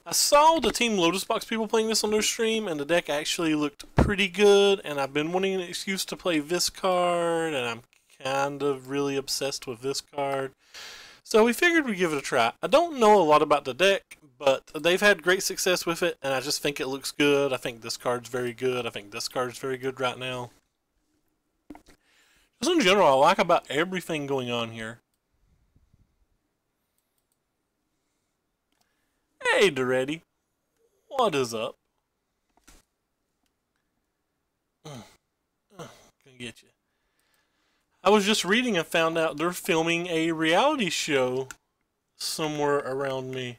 I saw the Team Lotus Box people playing this on their stream, and the deck actually looked pretty good, and I've been wanting an excuse to play this card, and I'm kind of really obsessed with this card. So we figured we'd give it a try. I don't know a lot about the deck, but they've had great success with it, and I just think it looks good. I think this card's very good. I think this card's very good right now. Just in general, I like about everything going on here. Hey, Duretti. What is up? Gonna get you. I was just reading and found out they're filming a reality show somewhere around me.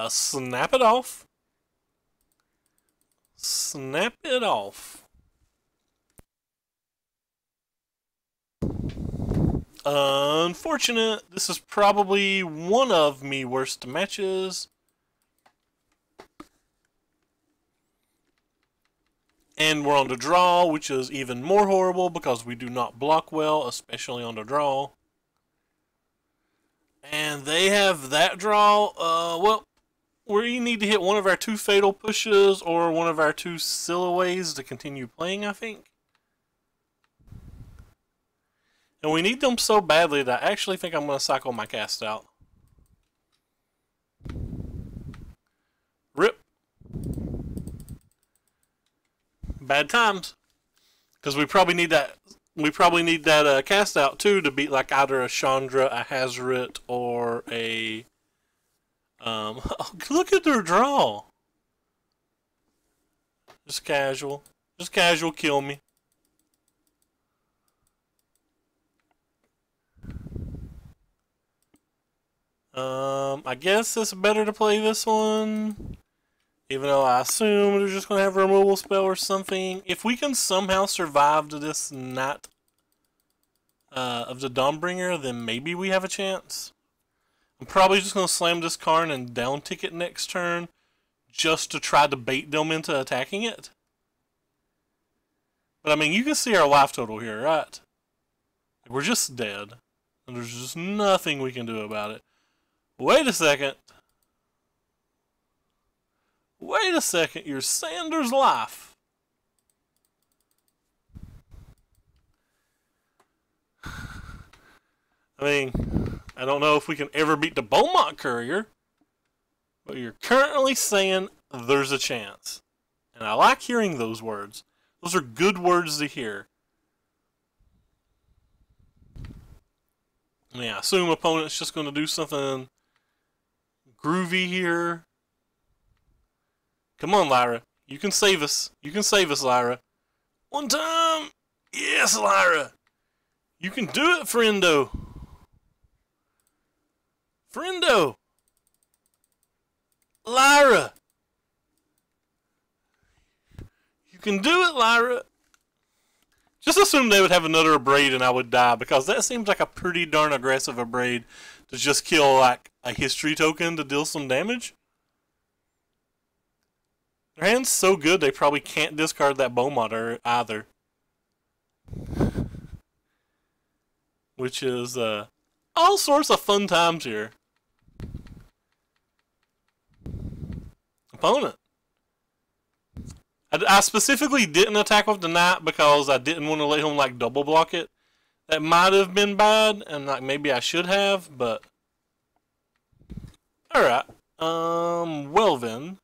Snap it off. Snap it off. Unfortunate. This is probably one of me worst matches. And we're on the draw, which is even more horrible because we do not block well, especially on the draw. And they have that draw. Well, we need to hit one of our 2 fatal pushes or one of our 2 sillaways to continue playing, I think. And we need them so badly that I actually think I'm going to cycle my cast out. Rip. Bad times. Because we probably need that. We probably need that cast out too to beat like either a Chandra, a Hazoret, or a. Look at their draw. Just casual. Just casual. Kill me. I guess it's better to play this one. Even though I assume they're just going to have a removal spell or something. If we can somehow survive to this Knight of the Dawnbringer, then maybe we have a chance. I'm probably just going to slam this card and down tick it next turn. Just to try to bait them into attacking it. But I mean, you can see our life total here, right? We're just dead. And there's just nothing we can do about it. Wait a second. Wait a second, you're Sanders' life. I mean, I don't know if we can ever beat the Beaumont Courier, but you're currently saying there's a chance. And I like hearing those words. Those are good words to hear. I mean, I assume opponent's just going to do something groovy here. Come on, Lyra. You can save us. You can save us, Lyra. One time! Yes, Lyra! You can do it, friendo! Friendo! Lyra! You can do it, Lyra! Just assume they would have another Abrade and I would die, because that seems like a pretty darn aggressive Abrade to just kill, like, a history token to deal some damage. Their hand's so good they probably can't discard that Beaumont either. Which is all sorts of fun times here. Opponent. I specifically didn't attack with the Knight because I didn't want to let him like double block it. That might have been bad, and like maybe I should have, but alright. Well then.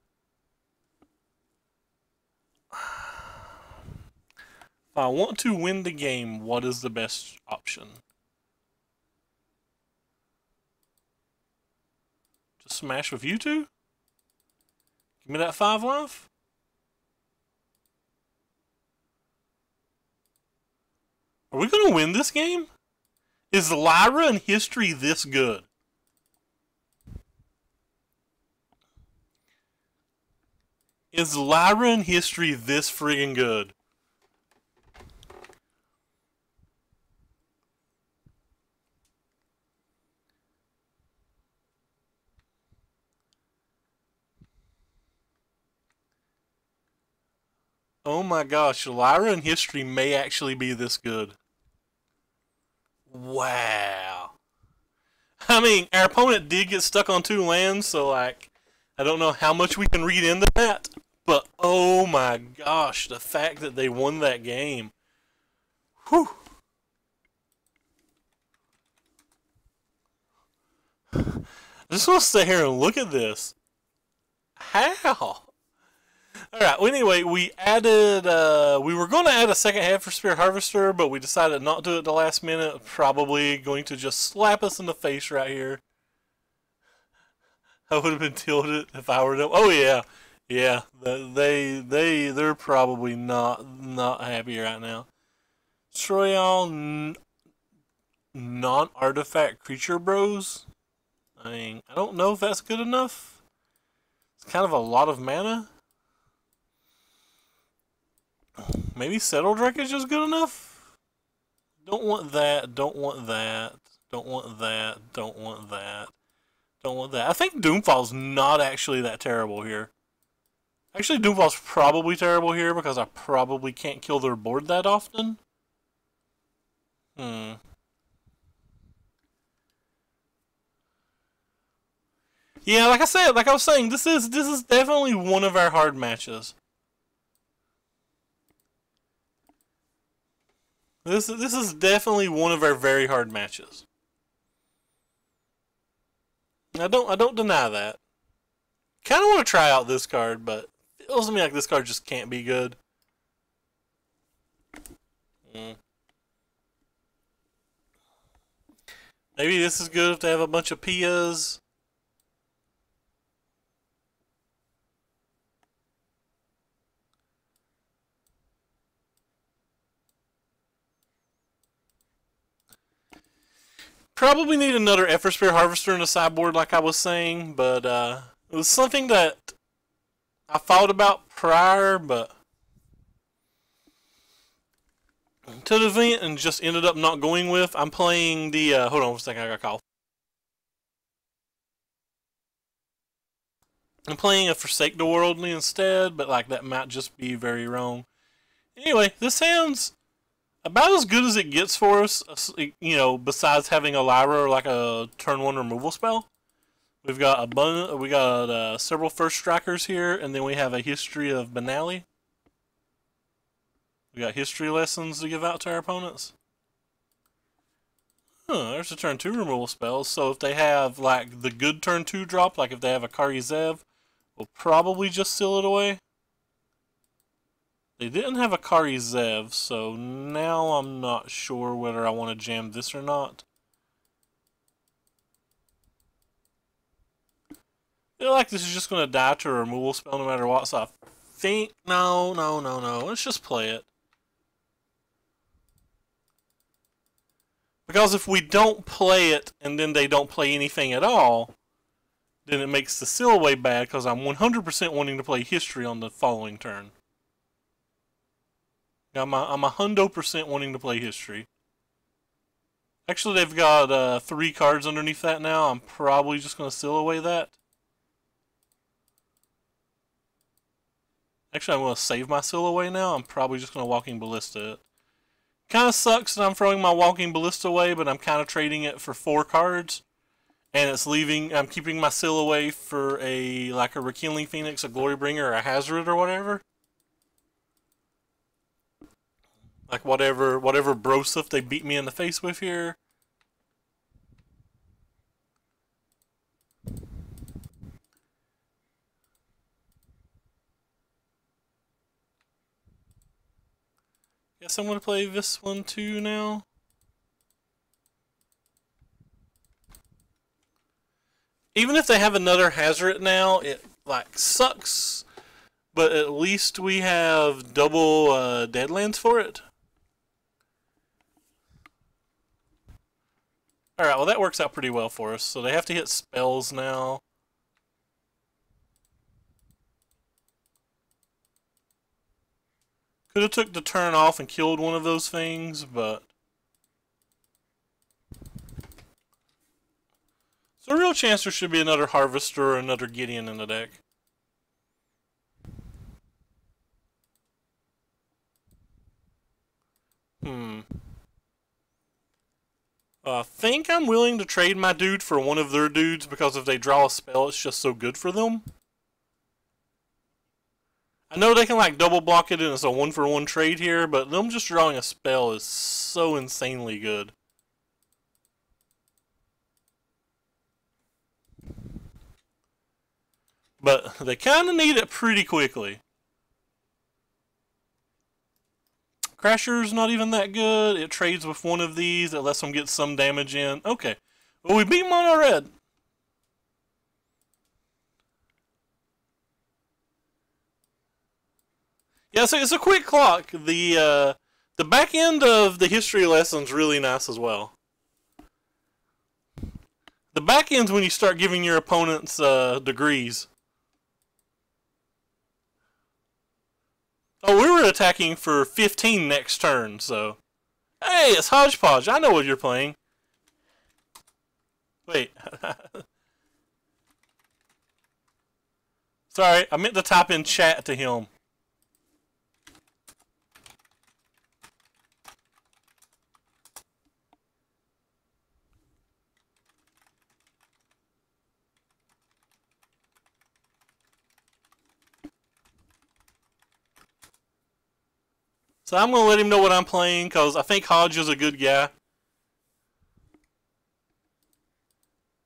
If I want to win the game, what is the best option? To smash with you two? Give me that 5 life? Are we going to win this game? Is Lyra in history this good? Is Lyra in history this friggin' good? Oh my gosh, Lyra in history may actually be this good. Wow. I mean, our opponent did get stuck on 2 lands, so like, I don't know how much we can read into that. But oh my gosh, the fact that they won that game. Whew. I just want to sit here and look at this. How? Alright, well, anyway, we added, we were going to add a second head for Spirit Harvester, but we decided not to do it at the last minute. Probably going to just slap us in the face right here. I would have been tilted if I were them. Oh yeah, yeah, they're probably not happy right now. Destroy all non-artifact creature bros. I mean, I don't know if that's good enough. It's kind of a lot of mana. Maybe Settle Wreckage is good enough? Don't want that, don't want that, don't want that, don't want that, don't want that. I think Doomfall's not actually that terrible here. Actually, Doomfall's probably terrible here because I probably can't kill their board that often. Yeah, like I said, like I was saying, this is definitely one of our hard matches. This is definitely one of our very hard matches. I don't deny that. Kind of want to try out this card, but it feels to me like this card just can't be good. Maybe this is good if they have a bunch of Pias. Probably need another Effort Spirit Harvester in the sideboard, like I was saying, but it was something that I thought about prior, but to the event and just ended up not going with. I'm playing the, hold on for a second, I got a call. I'm playing a Forsake the Worldly instead, but like that might just be very wrong. Anyway, this hand's about as good as it gets for us, you know, besides having a Lyra or like a turn 1 removal spell. We've got several First Strikers here, and then we have a History of Banali. We got history lessons to give out to our opponents. There's a turn 2 removal spell, so if they have like the good turn 2 drop, like if they have a Kari Zev, we'll probably just seal it away. They didn't have a Kari Zev, so now I'm not sure whether I want to jam this or not. I feel like this is just going to die to a removal spell no matter what, so I think... No. Let's just play it. Because if we don't play it and then they don't play anything at all, then it makes the seal away bad because I'm 100% wanting to play history on the following turn. I'm 100% wanting to play history. Actually, they've got 3 cards underneath that now. I'm probably just going to seal away that. Actually, I'm going to save my seal away now. I'm probably just going to Walking Ballista it. Kind of sucks that I'm throwing my Walking Ballista away, but I'm kind of trading it for 4 cards. And it's leaving, I'm keeping my seal away for like a Rekindling Phoenix, a Glorybringer, or a Hazard or whatever. Like whatever bro stuff they beat me in the face with here. Guess I'm going to play this one too now. Even if they have another Hazard now, it like sucks. But at least we have double Deadlands for it. Alright, well that works out pretty well for us. So they have to hit spells now. Could have took the turn off and killed one of those things, but... So a real chance there should be another Harvester or another Gideon in the deck. So I think I'm willing to trade my dude for one of their dudes because if they draw a spell, it's just so good for them. I know they can like double block it and it's a 1-for-1 trade here, but them just drawing a spell is so insanely good. But they kind of need it pretty quickly. Crasher's not even that good. It trades with one of these. It lets them get some damage in. Okay. Well, we beat mono red. Yeah, so it's a quick clock. The back end of the history lesson's really nice as well. The back end's when you start giving your opponents degrees. Oh, we were attacking for 15 next turn, so... Hey, it's Hodgepodge. I know what you're playing. Wait. Sorry, I meant to type in chat to him. So I'm going to let him know what I'm playing, because I think Hodge is a good guy.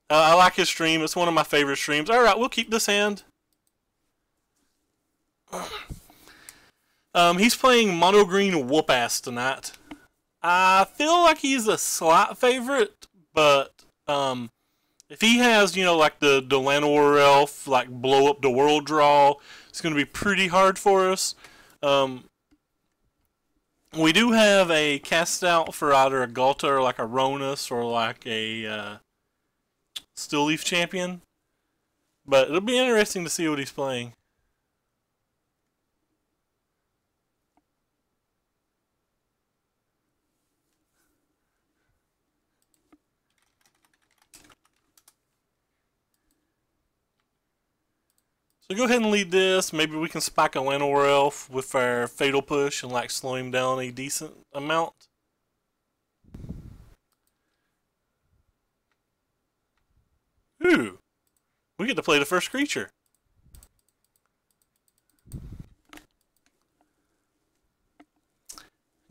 I like his stream. It's one of my favorite streams. Alright, we'll keep this hand. He's playing mono green whoop ass tonight. I feel like he's a slight favorite, but if he has, you know, like the Dominaria elf, like blow up the world draw, it's going to be pretty hard for us. We do have a cast out for either a Galta or like a Ronus or like a Still Leaf Champion. But it'll be interesting to see what he's playing. So go ahead and lead this. Maybe we can spike a Llanowar Elf with our Fatal Push and like slow him down a decent amount. Ooh, we get to play the first creature.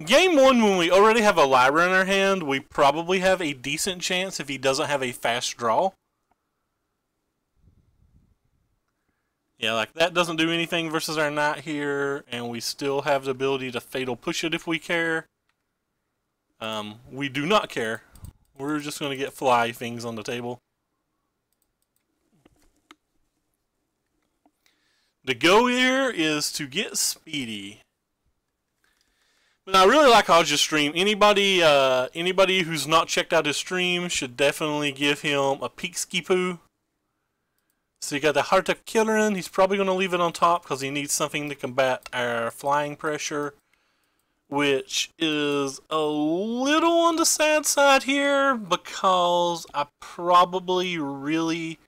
Game 1, when we already have a Lyra in our hand, we probably have a decent chance if he doesn't have a fast draw. Yeah, like that doesn't do anything versus our knight here, and we still have the ability to fatal push it if we care. We do not care. We're just going to get fly things on the table. The go here is to get speedy. But I really like Hodge's stream. Anybody who's not checked out his stream should definitely give him a peek ski poo. So you got the Heart of Killerin. He's probably going to leave it on top because he needs something to combat our flying pressure, which is a little on the sad side here because I probably really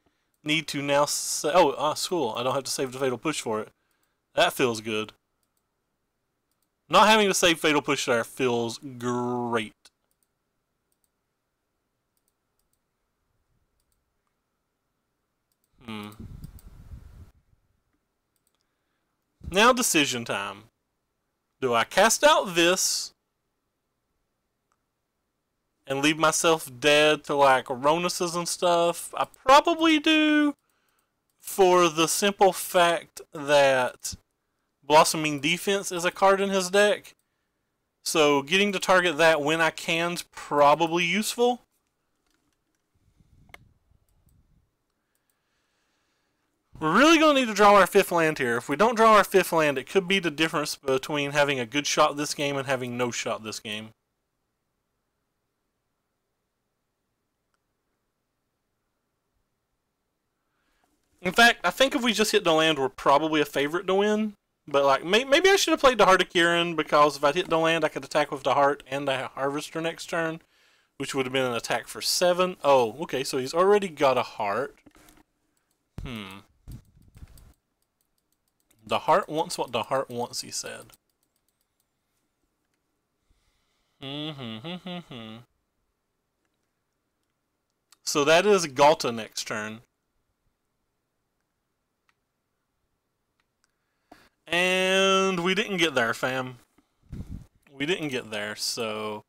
need to now say... Oh, cool. I don't have to save the Fatal Push for it. That feels good. Not having to save Fatal Push there feels great. Now decision time. Do I cast out this and leave myself dead to like Ronuses and stuff? I probably do, for the simple fact that Blossoming Defense is a card in his deck. So getting to target that when I can's probably useful. We're really going to need to draw our 5th land here. If we don't draw our 5th land, it could be the difference between having a good shot this game and having no shot this game. In fact, I think if we just hit the land, we're probably a favorite to win. But like, maybe I should have played the Heart of Kieran, because if I hit the land, I could attack with the Heart and the Harvester next turn, which would have been an attack for 7. Oh, okay, so he's already got a Heart. The Heart wants what the Heart wants, he said. So that is Galta next turn. And we didn't get there, fam. We didn't get there, so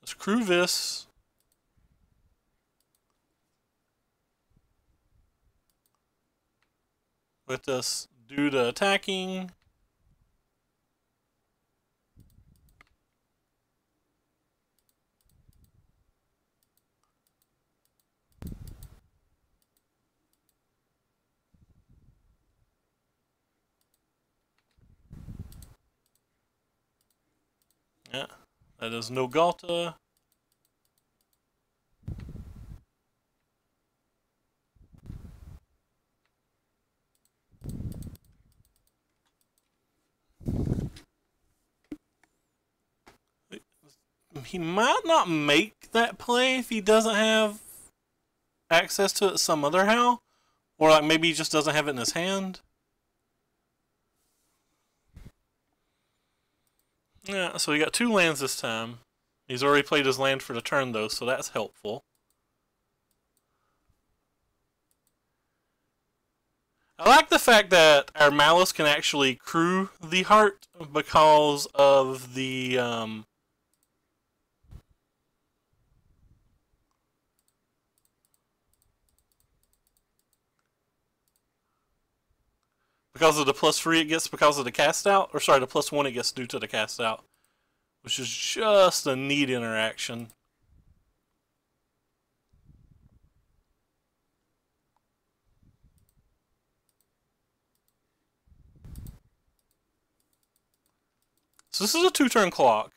let's crew this. Let us do the attacking. Yeah, that is no Galta. He might not make that play if he doesn't have access to it some other how. Or like maybe he just doesn't have it in his hand. Yeah, so he got 2 lands this time. He's already played his land for the turn though, so that's helpful. I like the fact that our Malice can actually crew the heart because of the because of the +3 it gets because of the cast out, or sorry, the +1 it gets due to the cast out, which is just a neat interaction. So this is a 2-turn clock.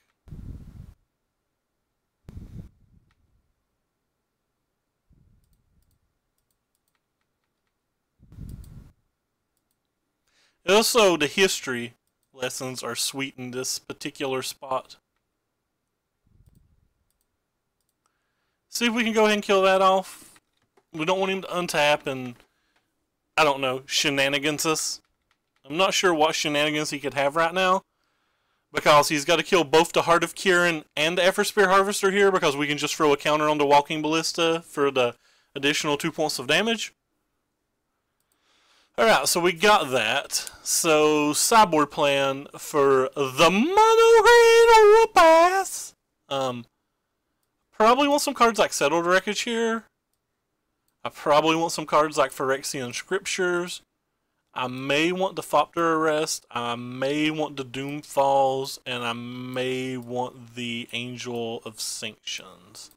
Also, the history lessons are sweet in this particular spot. See if we can go ahead and kill that off. We don't want him to untap and, I don't know, shenanigans us. I'm not sure what shenanigans he could have right now, because he's got to kill both the Heart of Kirin and the Everspear Harvester here, because we can just throw a counter on the Walking Ballista for the additional 2 points of damage. Alright, so we got that. So, sideboard plan for the Mono Green Whoop-Ass. Probably want some cards like Settled Wreckage here. I probably want some cards like Phyrexian Scriptures. I may want the Thopter Arrest. I may want the Doom Falls. And I may want the Angel of Sanctions.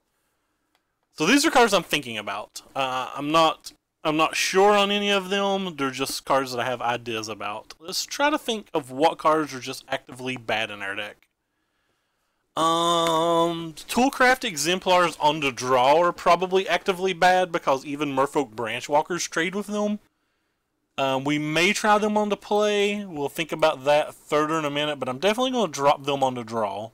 So these are cards I'm thinking about. I'm not sure on any of them. They're just cards that I have ideas about. Let's try to think of what cards are just actively bad in our deck. Toolcraft Exemplars on the draw are probably actively bad because even Merfolk Branchwalkers trade with them. We may try them on the play. We'll think about that further in a minute, but I'm definitely going to drop them on the draw.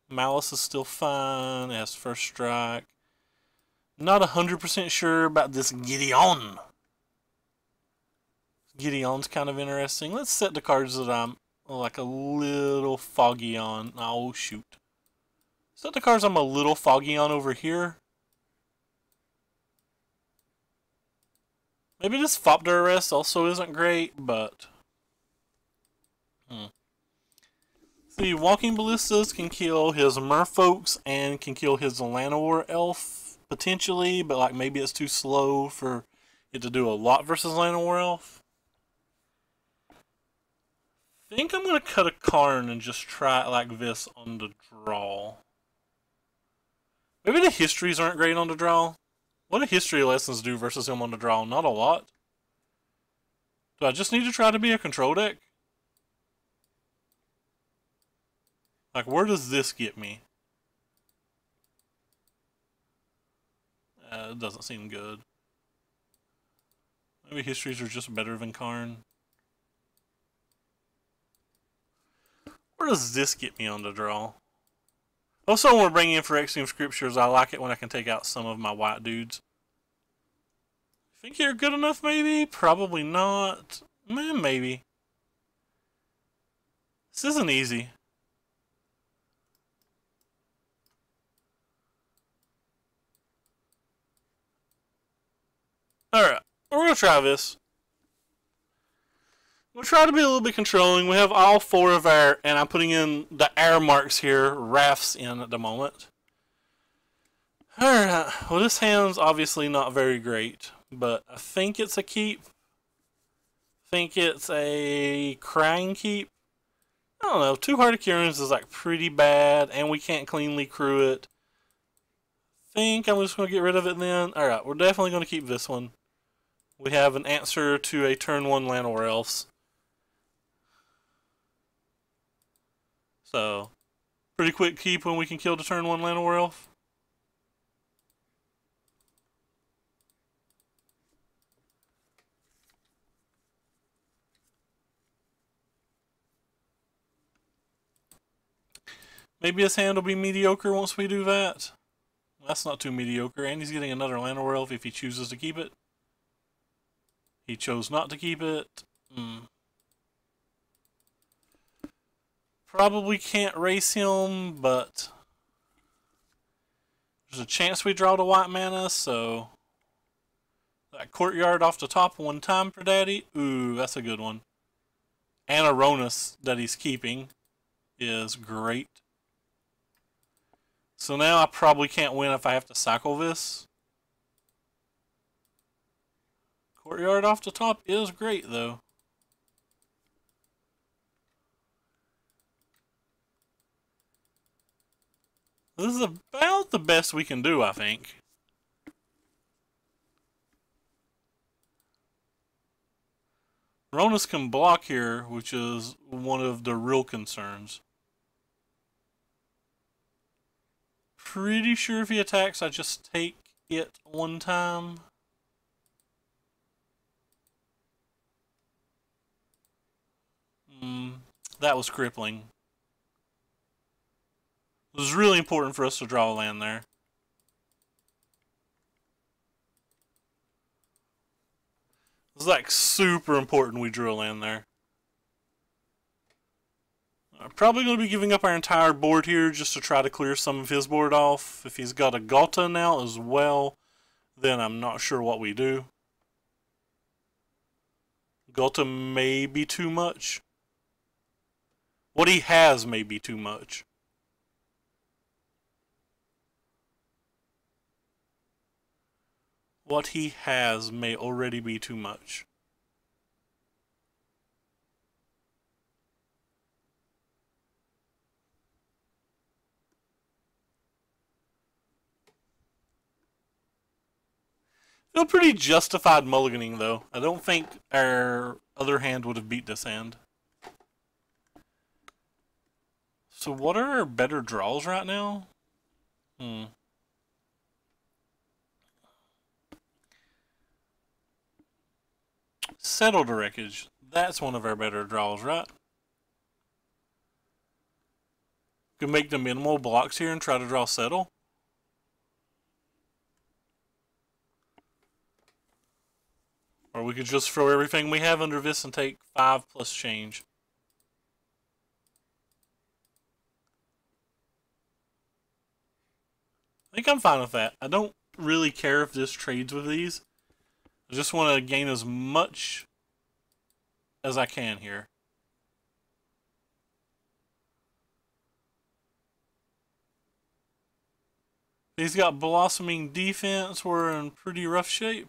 Malice is still fine. It has first strike. Not 100% sure about this Gideon. Gideon's kind of interesting. Let's set the cards that I'm like a little foggy on. Oh, shoot. Set the cards I'm a little foggy on over here. Maybe this Thopter Arrest also isn't great, but... See, Walking Ballistas can kill his Merfolks and can kill his Llanowar Elf, potentially, but like maybe it's too slow for it to do a lot versus Llanowar Elf. I think I'm going to cut a Karn and just try it like this on the draw. Maybe the histories aren't great on the draw. What do history lessons do versus him on the draw? Not a lot. Do I just need to try to be a control deck? Like, where does this get me? It doesn't seem good. Maybe histories are just better than Karn. Where does this get me on the draw? Also, when we're bringing in Phyrexian Scriptures, I like it when I can take out some of my white dudes. Think you're good enough, maybe? Probably not. Man, maybe. This isn't easy. Alright, we're going to try this. We'll try to be a little bit controlling. We have all four of our, and I'm putting in the air marks here, rafts in at the moment. Alright, well this hand's obviously not very great, but I think it's a keep. I think it's a crying keep. I don't know, 2 Hearted Kiorans is like pretty bad, and we can't cleanly crew it. I think I'm just going to get rid of it then. Alright, we're definitely going to keep this one. We have an answer to a turn 1 Llanowar Elves. So, pretty quick keep when we can kill the turn 1 Llanowar Elf. Maybe his hand will be mediocre once we do that. That's not too mediocre, and he's getting another Llanowar Elf if he chooses to keep it. He chose not to keep it. Probably can't race him, but there's a chance we draw the white mana, so that courtyard off the top 1 time for Daddy. Ooh, that's a good one. And a Ronus that he's keeping is great. So now I probably can't win if I have to cycle this. Courtyard off the top is great, though. This is about the best we can do, I think. Ronus can block here, which is one of the real concerns. Pretty sure if he attacks, I just take it 1 time. That was crippling. It was really important for us to draw a land there. It was like super important we drew a land there. I'm probably going to be giving up our entire board here just to try to clear some of his board off. If he's got a Ghalta now as well, then I'm not sure what we do. Ghalta may be too much. What he has may be too much. What he has may already be too much. Feel pretty justified mulliganing, though. I don't think our other hand would have beat this hand. So what are our better draws right now? Settle the Wreckage. That's one of our better draws, right? Could make the minimal blocks here and try to draw Settle. Or we could just throw everything we have under this and take 5 plus change. I think I'm fine with that. I don't really care if this trades with these. I just want to gain as much as I can here. He's got Blossoming Defense. We're in pretty rough shape.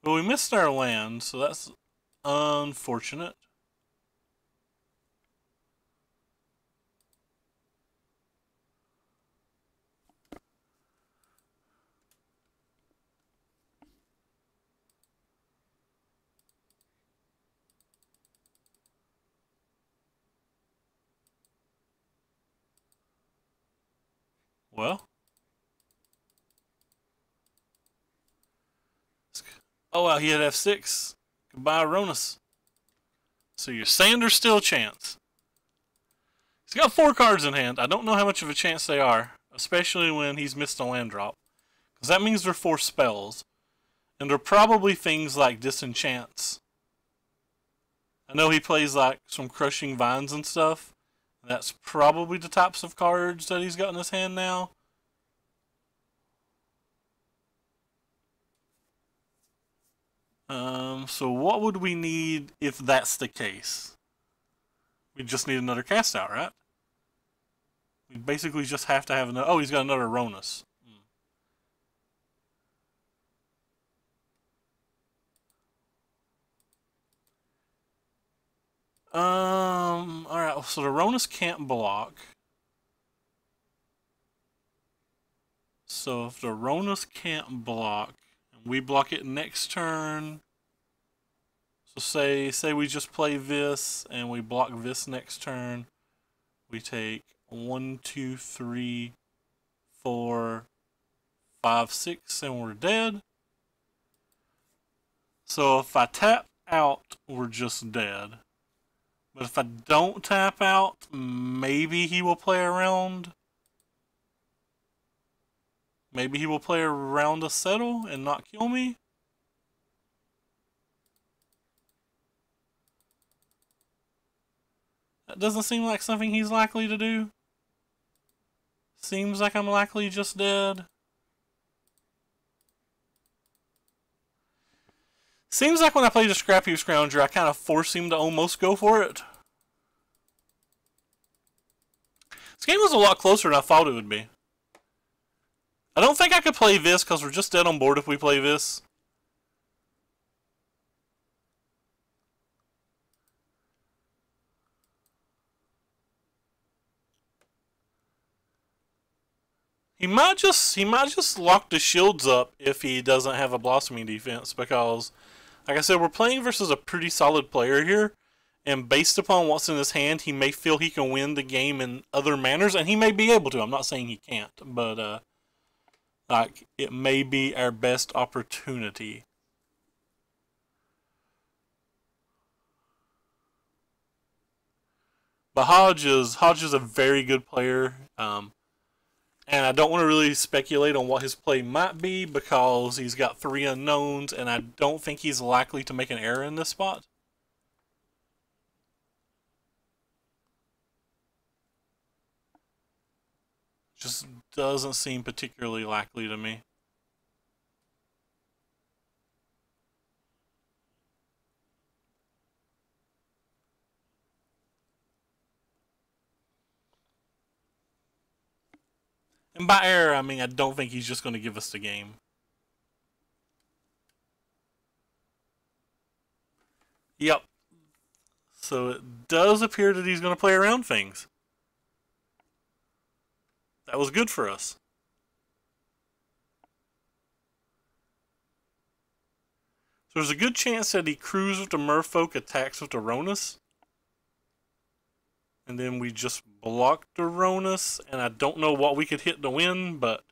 But we missed our land, so that's unfortunate. Well. Oh, wow, he had F6. Goodbye, Ronus. So you're saying there's still a chance. He's got 4 cards in hand. I don't know how much of a chance they are, especially when he's missed a land drop. Because that means they're 4 spells. And they're probably things like Disenchants. I know he plays like some Crushing Vines and stuff. That's probably the types of cards that he's got in his hand now. So what would we need if that's the case? We just need another cast out, right? We basically just have to have another... Oh, he's got another Ronus. Alright, so the Ronus can't block. So if the Ronus can't block, and we block it next turn... So say we just play this, and we block this next turn. We take 1, 2, 3, 4, 5, 6, and we're dead. So if I tap out, we're just dead. But if I don't tap out, maybe he will play around. Maybe he will play around a settle and not kill me. That doesn't seem like something he's likely to do. Seems like I'm likely just dead. Seems like when I played the Scrappy Scrounger, I kind of forced him to almost go for it. This game was a lot closer than I thought it would be. I don't think I could play this because we're just dead on board if we play this. He might just lock the shields up if he doesn't have a blossoming defense, because like I said, we're playing versus a pretty solid player here, and based upon what's in his hand, he may feel he can win the game in other manners, and he may be able to. I'm not saying he can't, but like, it may be our best opportunity. But Hodge is a very good player. And I don't want to really speculate on what his play might be because he's got 3 unknowns, and I don't think he's likely to make an error in this spot. Just doesn't seem particularly likely to me. And by error, I mean I don't think he's just going to give us the game. Yep. So it does appear that he's going to play around things. That was good for us. So there's a good chance that he crews with the merfolk, attacks with the Ronus. And then we just block the Ronus, and I don't know what we could hit to win, but...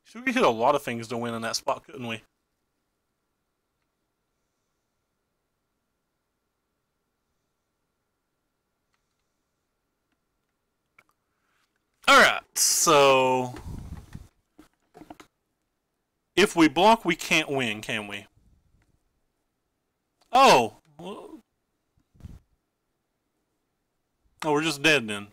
So we could hit a lot of things to win in that spot, couldn't we? Alright, so... If we block, we can't win, can we? Oh! Oh, we're just dead then.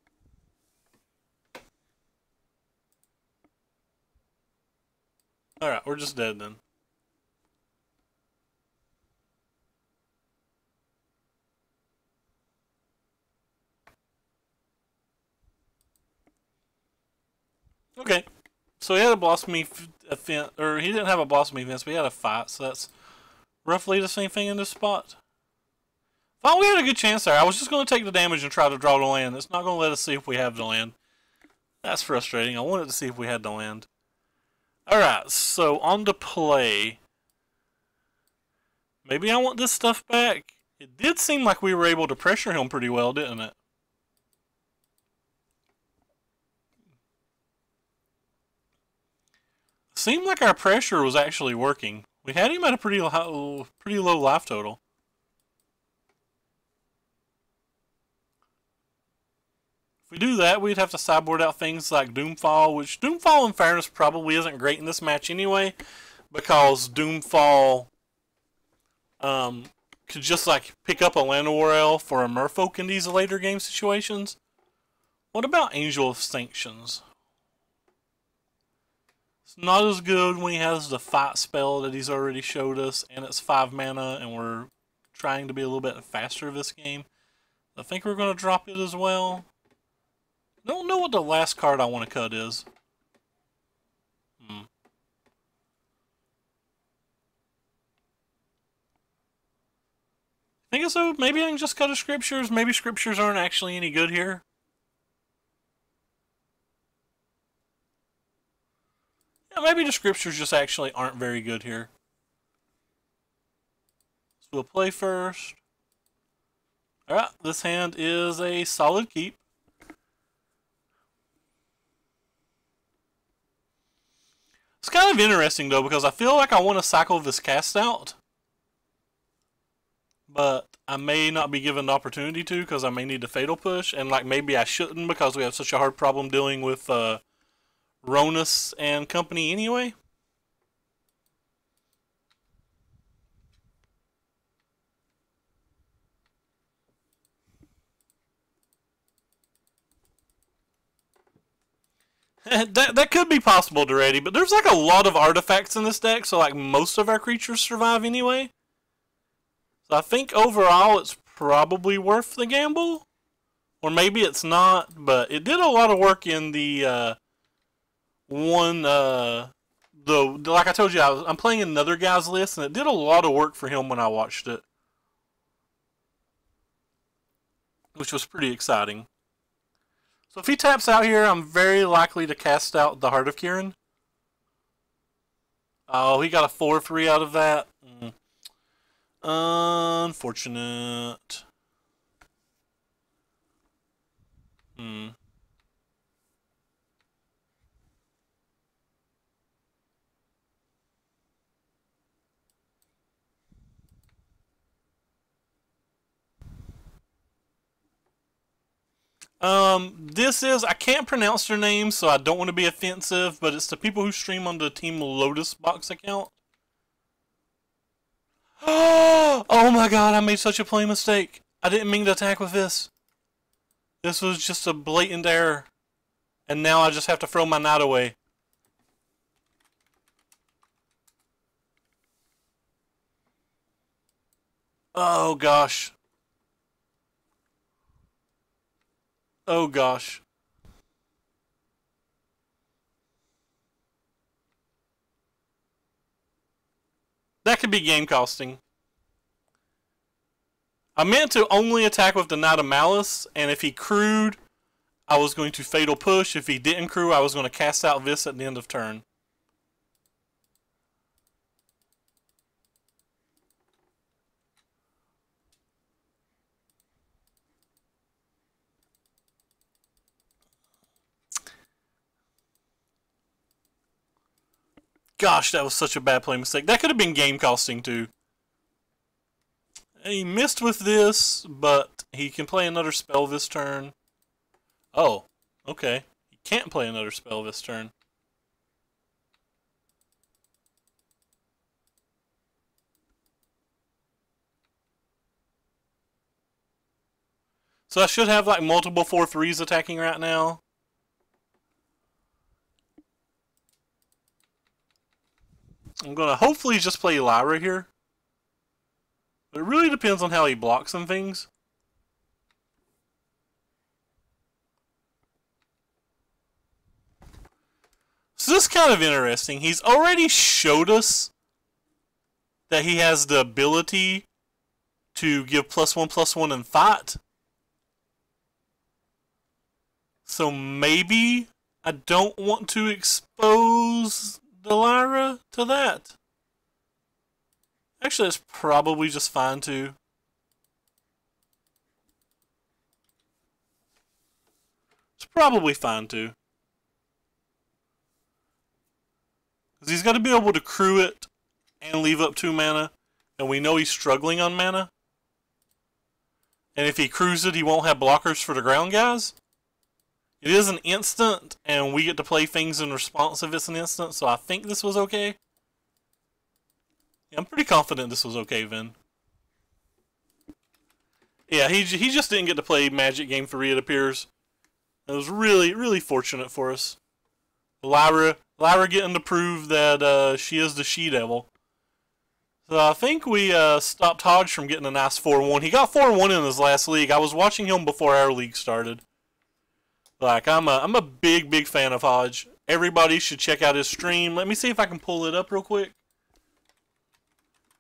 Alright, we're just dead then. Okay. So he had a blossoming event, or he didn't have a blossoming event, but he had a fight, so that's roughly the same thing in this spot. Thought we had a good chance there. I was just going to take the damage and try to draw the land. It's not going to let us see if we have the land. That's frustrating. I wanted to see if we had the land. Alright, so on to play. Maybe I want this stuff back. It did seem like we were able to pressure him pretty well, didn't it? Seemed like our pressure was actually working. We had him at a pretty low life total. If we do that, we'd have to sideboard out things like Doomfall, which Doomfall, in fairness, probably isn't great in this match anyway, because Doomfall could just like pick up a Llanowar Elf or a Merfolk in these later game situations. What about Angel of Sanctions? It's not as good when he has the fight spell that he's already showed us, and it's 5 mana, and we're trying to be a little bit faster this game. I think we're going to drop it as well. I don't know what the last card I want to cut is. I think so. Maybe I can just cut a Scriptures. Maybe Scriptures aren't actually any good here. Yeah, maybe the Scriptures just actually aren't very good here. So we'll play first. Alright, this hand is a solid keep. It's kind of interesting though, because I feel like I want to cycle this cast out. But I may not be given the opportunity to, because I may need to Fatal Push, and like maybe I shouldn't because we have such a hard problem dealing with Ronus and company anyway. That could be possible already, but there's like a lot of artifacts in this deck, so like most of our creatures survive anyway. So I think overall it's probably worth the gamble. Or maybe it's not, but it did a lot of work in the like I told you, I'm playing another guy's list, and it did a lot of work for him when I watched it. Which was pretty exciting. So if he taps out here, I'm very likely to cast out the Heart of Kiran. Oh, he got a 4/3 out of that. Unfortunate. This is, I can't pronounce their names, so I don't want to be offensive, but it's the people who stream on the Team Lotus Box account. Oh my god, I made such a play mistake. I didn't mean to attack with this. This was just a blatant error. And now I just have to throw my knight away. Oh gosh. Oh gosh. That could be game costing. I meant to only attack with the Knight of Malice, and if he crewed, I was going to Fatal Push. If he didn't crew, I was going to cast out this at the end of turn. Gosh, that was such a bad play mistake. That could have been game costing too. He missed with this, but he can play another spell this turn. Oh, okay. He can't play another spell this turn. So I should have like multiple 4/3s attacking right now. I'm going to hopefully just play Lyra here. But it really depends on how he blocks some things. So this is kind of interesting. He's already showed us that he has the ability to give +1/+1 and fight. So maybe I don't want to expose the Lyra to that. Actually, it's probably just fine too. It's probably fine too. Because he's got to be able to crew it and leave up 2 mana. And we know he's struggling on mana. And if he crews it, he won't have blockers for the ground guys. It is an instant, and we get to play things in response if it's an instant, so I think this was okay. Yeah, I'm pretty confident this was okay, Vin. Yeah, he just didn't get to play Magic Game 3, it appears. It was really, really fortunate for us. Lyra getting to prove that she is the She-Devil. So I think we stopped Hodge from getting a nice 4-1. He got 4-1 in his last league. I was watching him before our league started. Like, I'm a big, big fan of Hodge. Everybody should check out his stream. Let me see if I can pull it up real quick.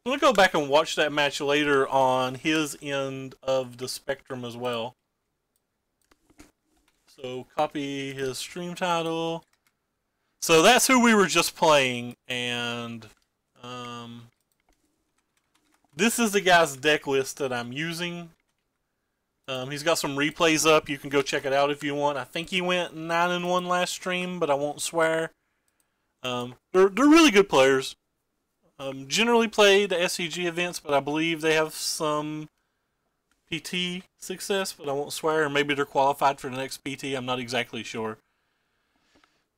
I'm going to go back and watch that match later on his end of the spectrum as well. So, copy his stream title. So, that's who we were just playing, and this is the guy's deck list that I'm using. He's got some replays up. You can go check it out if you want. I think he went 9-1 last stream, but I won't swear. They're really good players. Generally play the SCG events, but I believe they have some PT success, but I won't swear. Or maybe they're qualified for the next PT. I'm not exactly sure.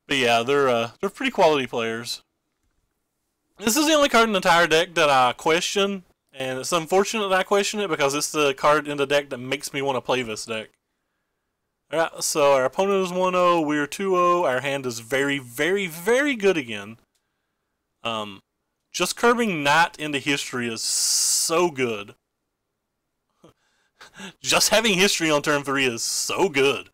But yeah, they're pretty quality players. This is the only card in the entire deck that I question, and it's unfortunate that I question it because it's the card in the deck that makes me want to play this deck. Alright, so our opponent is 1-0, we're 2-0, our hand is very, very, very good again. Just curbing Knight into history is so good. Just having history on turn 3 is so good.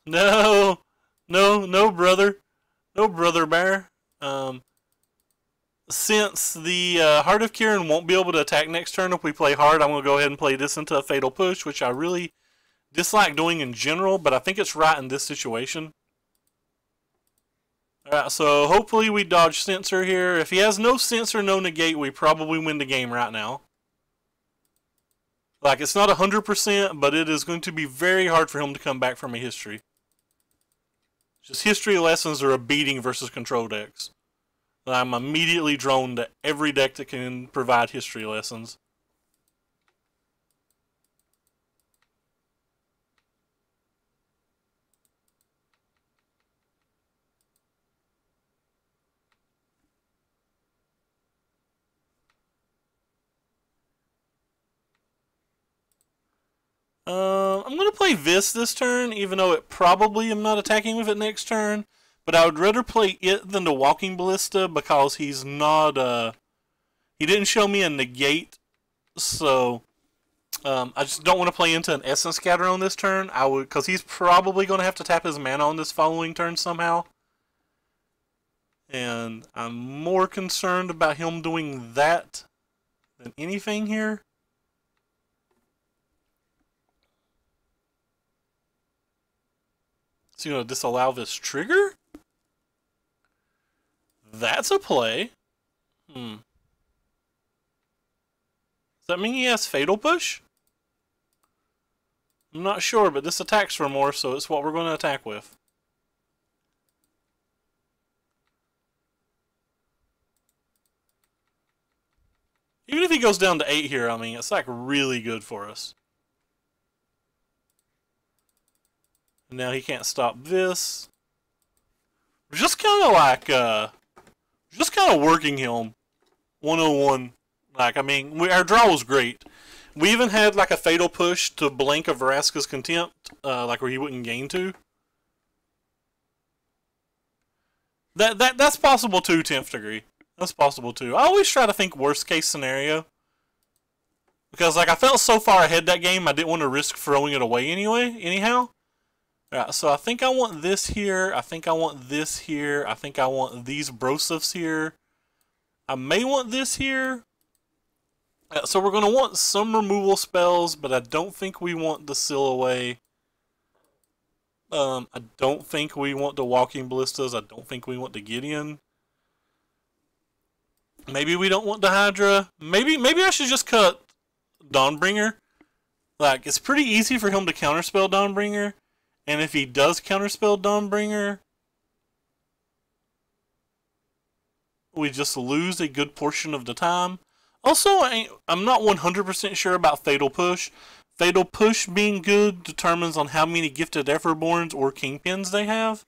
No, brother. No, brother bear. Since the Heart of Kieran won't be able to attack next turn if we play hard, I'm going to go ahead and play this into a Fatal Push, which I really dislike doing in general, but I think it's right in this situation. Alright, so hopefully we dodge Censor here. If he has no Censor, no Negate, we probably win the game right now. Like, it's not 100%, but it is going to be very hard for him to come back from a history. Just history lessons are a beating versus control decks. I'm immediately drawn to every deck that can provide history lessons. I'm going to play this turn, even though it probably am not attacking with it next turn. But I would rather play it than the Walking Ballista because he's not, he didn't show me a negate. So, I just don't want to play into an Essence Scatter on this turn. Because he's probably going to have to tap his mana on this following turn somehow. And I'm more concerned about him doing that than anything here. So you going to disallow this trigger? That's a play. Does that mean he has Fatal Push? I'm not sure, but this attacks for more, so it's what we're going to attack with. Even if he goes down to 8 here, I mean, it's like really good for us. Now he can't stop this. We're just kind of like, just kind of working him 101. Like, I mean, our draw was great. We even had like a Fatal Push to blank a Vraska's Contempt, like where he wouldn't gain 2. That's possible too, 10th degree. That's possible too. I always try to think worst case scenario. Because like I felt so far ahead that game, I didn't want to risk throwing it away anyhow. Alright, so I think I want this here, I think I want this here, I think I want these Brosifs here. I may want this here. So we're going to want some removal spells, but I don't think we want the Seal Away. I don't think we want the Walking Ballistas, I don't think we want the Gideon. Maybe we don't want the Hydra. Maybe I should just cut Dawnbringer. Like, it's pretty easy for him to counterspell Dawnbringer. And if he does counterspell Dawnbringer, we just lose a good portion of the time. Also, I'm not 100% sure about Fatal Push. Fatal Push being good determines on how many Gifted Everborns or Kingpins they have.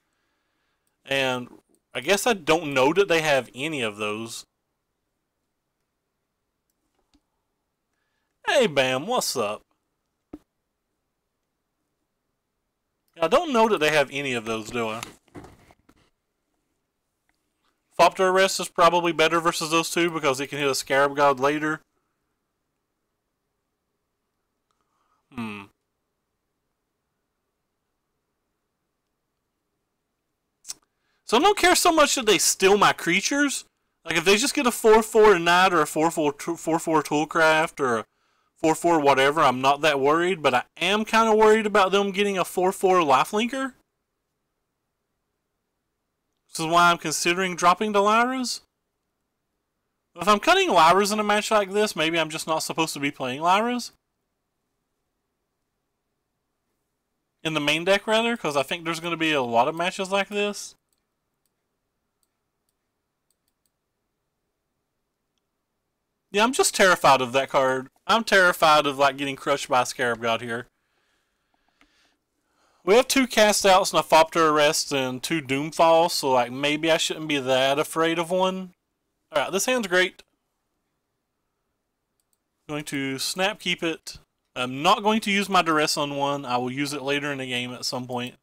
And I guess I don't know that they have any of those. Hey, Bam, what's up? I don't know that they have any of those, do I? Thopter Arrest is probably better versus those two because it can hit a Scarab God later. So I don't care so much that they steal my creatures. Like if they just get a 4/4 Knight or a 4/4 Toolcraft or a 4/4 whatever, I'm not that worried. But I am kind of worried about them getting a 4/4 Lifelinker. This is why I'm considering dropping the Lyras. If I'm cutting Lyras in a match like this, maybe I'm just not supposed to be playing Lyras. In the main deck, rather, because I think there's going to be a lot of matches like this. Yeah, I'm just terrified of that card. I'm terrified of like getting crushed by a Scarab God here. We have 2 cast outs and a Thopter Arrest and 2 Doomfalls, so like maybe I shouldn't be that afraid of one. Alright, this hand's great. I'm going to snap keep it. I'm not going to use my Duress on one. I will use it later in the game at some point.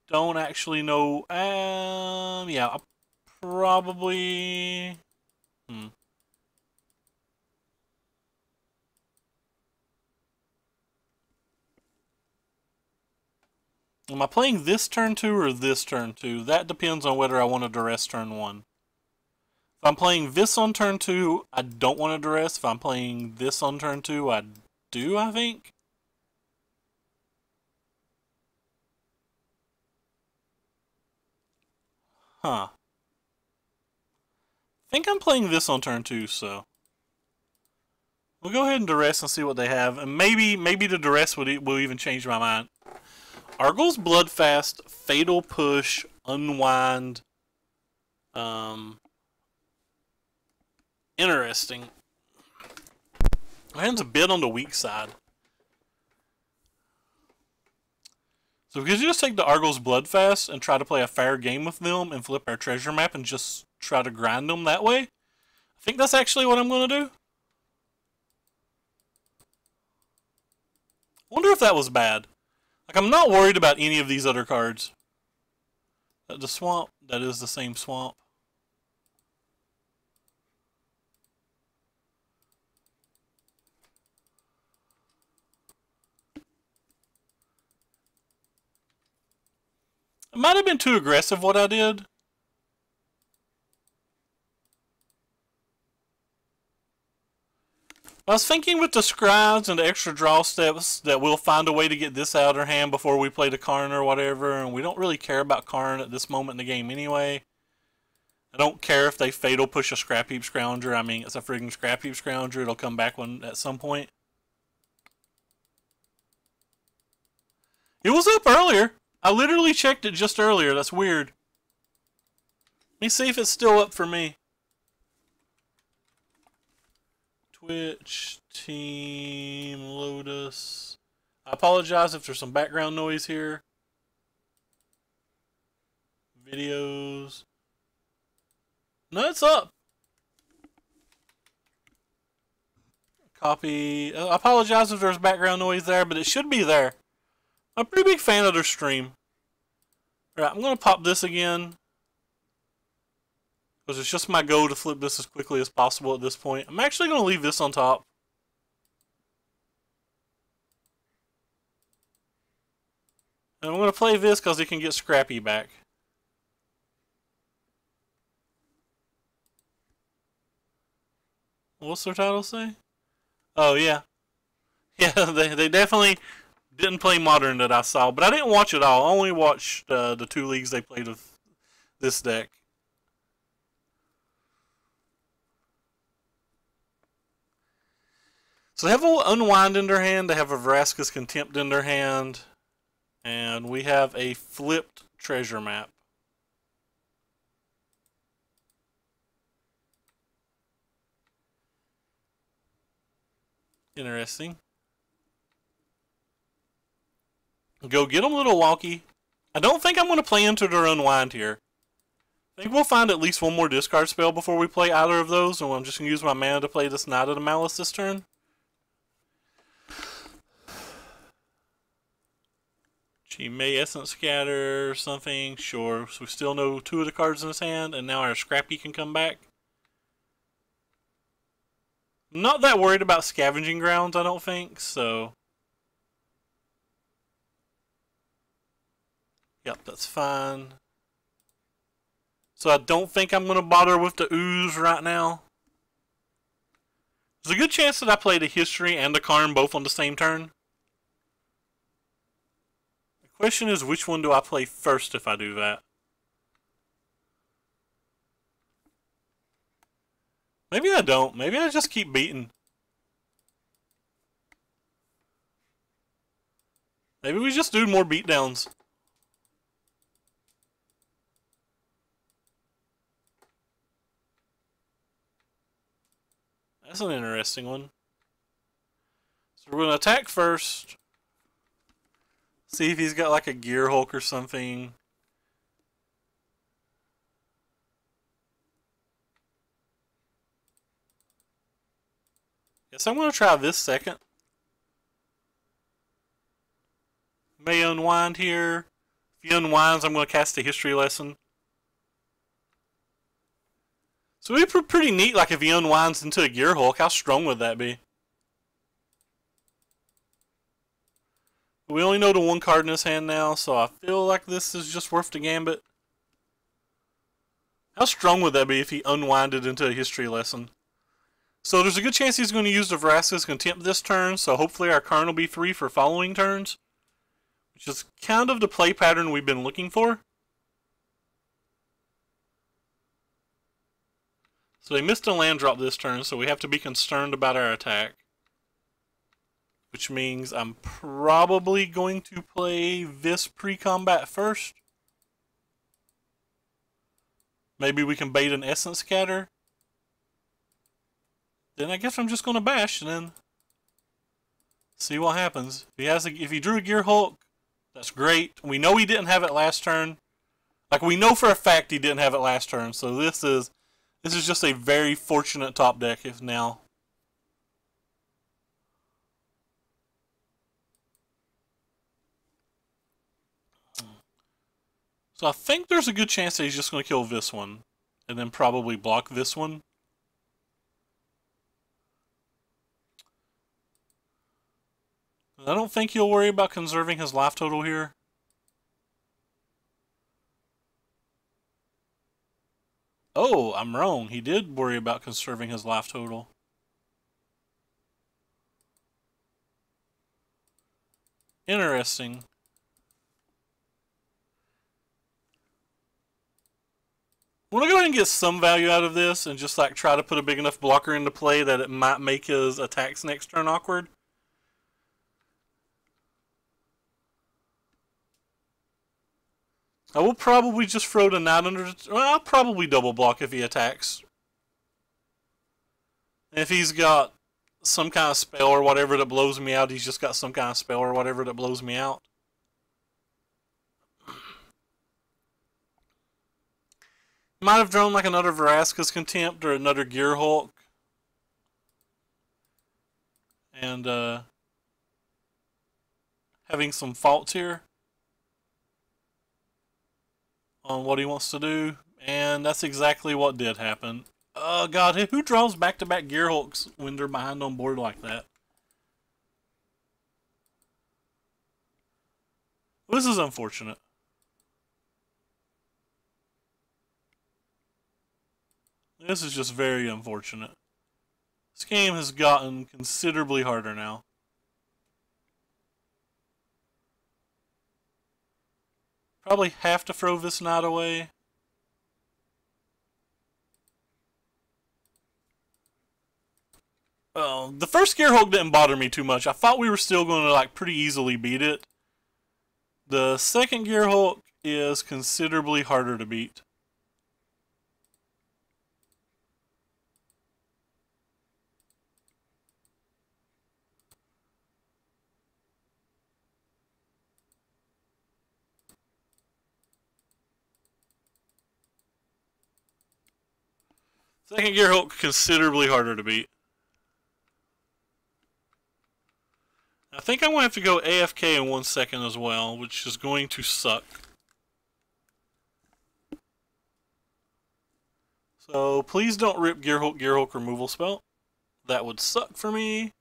Don't actually know. Yeah, I'll probably... Am I playing this turn 2 or this turn 2? That depends on whether I want a Duress turn 1. If I'm playing this on turn 2, I don't want a Duress. If I'm playing this on turn 2, I do, I think. Huh. I think I'm playing this on turn 2, so... We'll go ahead and Duress and see what they have. And maybe the Duress will even change my mind. Argyl's Bloodfast, Fatal Push, Unwind. Interesting. My hand's a bit on the weak side. So we could just take the Argyl's Bloodfast and try to play a fair game with them and flip our treasure map and just try to grind them that way. I think that's actually what I'm going to do. I wonder if that was bad. Like, I'm not worried about any of these other cards. The swamp, that is the same swamp. It might have been too aggressive what I did. I was thinking with the scribes and the extra draw steps that we'll find a way to get this out of our hand before we play the Karn or whatever, and we don't really care about Karn at this moment in the game anyway. I don't care if they Fatal Push a Scrap Heap Scrounger. I mean, it's a friggin' Scrap Heap Scrounger. It'll come back at some point. It was up earlier. I literally checked it just earlier. That's weird. Let me see if it's still up for me. Twitch, Team, Lotus. I apologize if there's some background noise here. Videos. No, it's up. Copy. I apologize if there's background noise there, but it should be there. I'm a pretty big fan of their stream. Alright, I'm going to pop this again. Because it's just my goal to flip this as quickly as possible at this point. I'm actually going to leave this on top. And I'm going to play this because it can get Scrappy back. What's their title say? Oh, yeah. Yeah, they definitely didn't play Modern that I saw. But I didn't watch it all. I only watched the 2 leagues they played of this deck. So they have an Unwind in their hand. They have a Vraska's Contempt in their hand. And we have a flipped treasure map. Interesting. Go get them, little Walkie. I don't think I'm going to play into their Unwind here. I think we'll find at least one more discard spell before we play either of those, and I'm just going to use my mana to play this Knight of the Malice this turn. She may Essence Scatter or something, sure. So we still know 2 of the cards in his hand, and now our Scrappy can come back. Not that worried about Scavenging Grounds, I don't think, so... Yep, that's fine. So I don't think I'm going to bother with the Ooze right now. There's a good chance that I play the History and the Karn both on the same turn. The question is, which one do I play first if I do that? Maybe I don't. Maybe I just keep beating. Maybe we just do more beatdowns. That's an interesting one. So we're going to attack first. See if he's got like a Gear Hulk or something. Guess I'm going to try this second. May unwind here. If he unwinds, I'm going to cast a History Lesson. So it'd be pretty neat, like if he unwinds into a Gear Hulk. How strong would that be? We only know the 1 card in his hand now, so I feel like this is just worth the gambit. How strong would that be if he unwinded into a History Lesson? So there's a good chance he's going to use the Vraska's Contempt this turn, so hopefully our Karn will be free for following turns. Which is kind of the play pattern we've been looking for. So they missed a land drop this turn, so we have to be concerned about our attack. Which means I'm probably going to play this pre-combat first. Maybe we can bait an Essence Scatter. Then I guess I'm just going to bash and then see what happens. If he drew a Gear Hulk, that's great. We know he didn't have it last turn. Like, we know for a fact he didn't have it last turn, so this is just a very fortunate top deck if now. So I think there's a good chance that he's just going to kill this one. And then probably block this one. I don't think he'll worry about conserving his life total here. Oh, I'm wrong. He did worry about conserving his life total. Interesting. I'm going to go ahead and get some value out of this and just like try to put a big enough blocker into play that it might make his attacks next turn awkward. I will probably just throw the Knight under... Well, I'll probably double block if he attacks. If he's got some kind of spell or whatever that blows me out, he's just got some kind of spell or whatever that blows me out. Might have drawn like another Vraska's Contempt or another Gear Hulk. And having some faults here on what he wants to do. And that's exactly what did happen. Oh god, who draws back-to-back Gear Hulks when they're behind on board like that? This is unfortunate. This is just very unfortunate. This game has gotten considerably harder now. Probably have to throw this Knight away. The first Gear Hulk didn't bother me too much. I thought we were still going to like pretty easily beat it. The second Gear Hulk is considerably harder to beat. Second Gear Hulk considerably harder to beat. I think I'm going to have to go AFK in 1 second as well, which is going to suck. So please don't rip Gear Hulk removal spell. That would suck for me.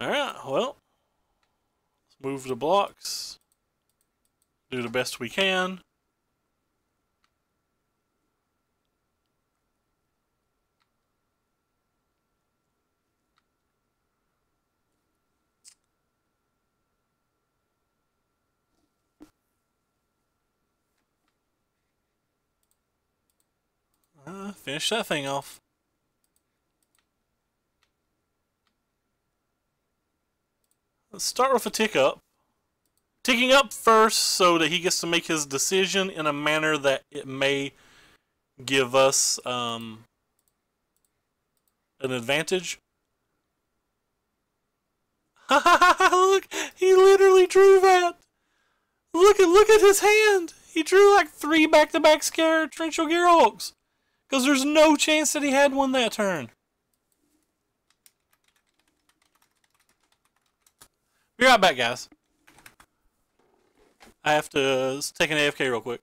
Alright, well. Let's move the blocks. Do the best we can. Finish that thing off. Let's start with a tick up. Ticking up first so that he gets to make his decision in a manner that it may give us an advantage. Look, he literally drew that. Look at his hand. He drew like 3 back-to-back scare Torrential Gear Hulks. Because there's no chance that he had one that turn. Be right back, guys. I have to take an AFK real quick.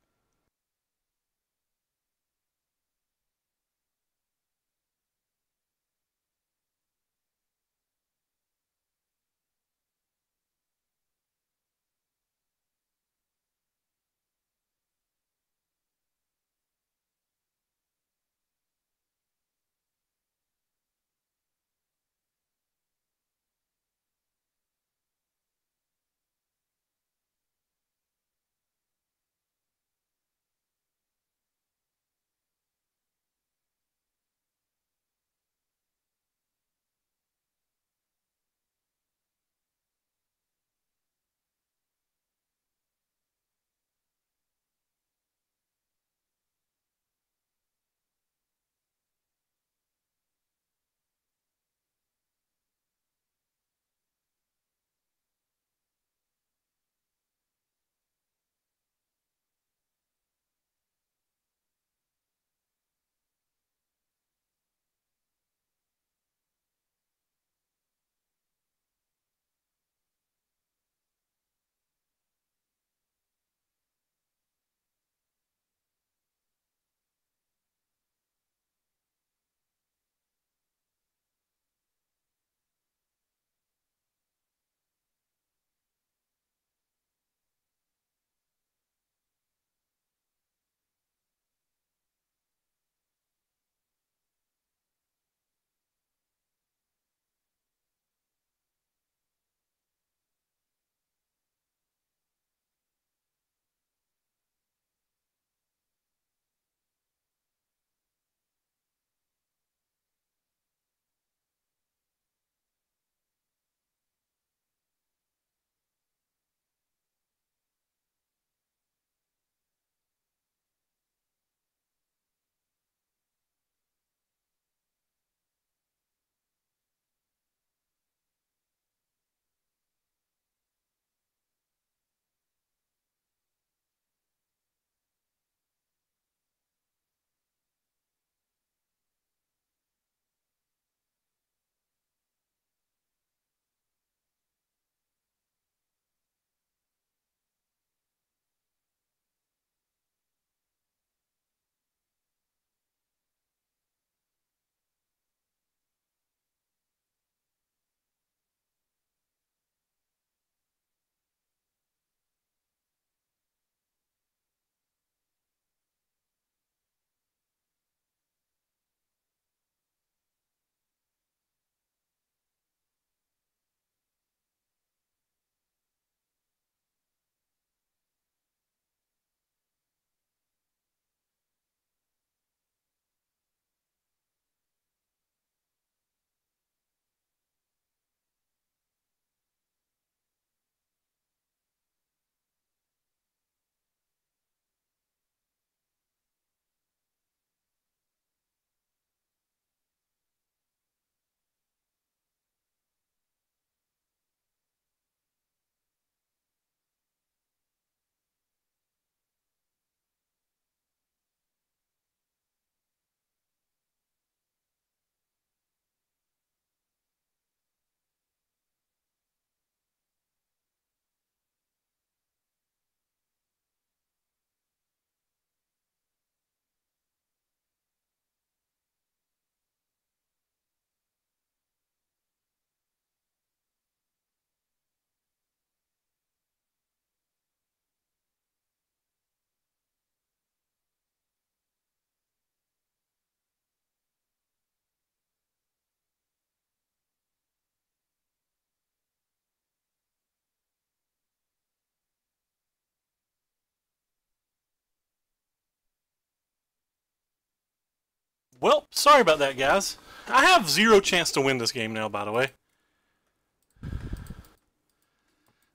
Well, sorry about that, guys. I have zero chance to win this game now, by the way.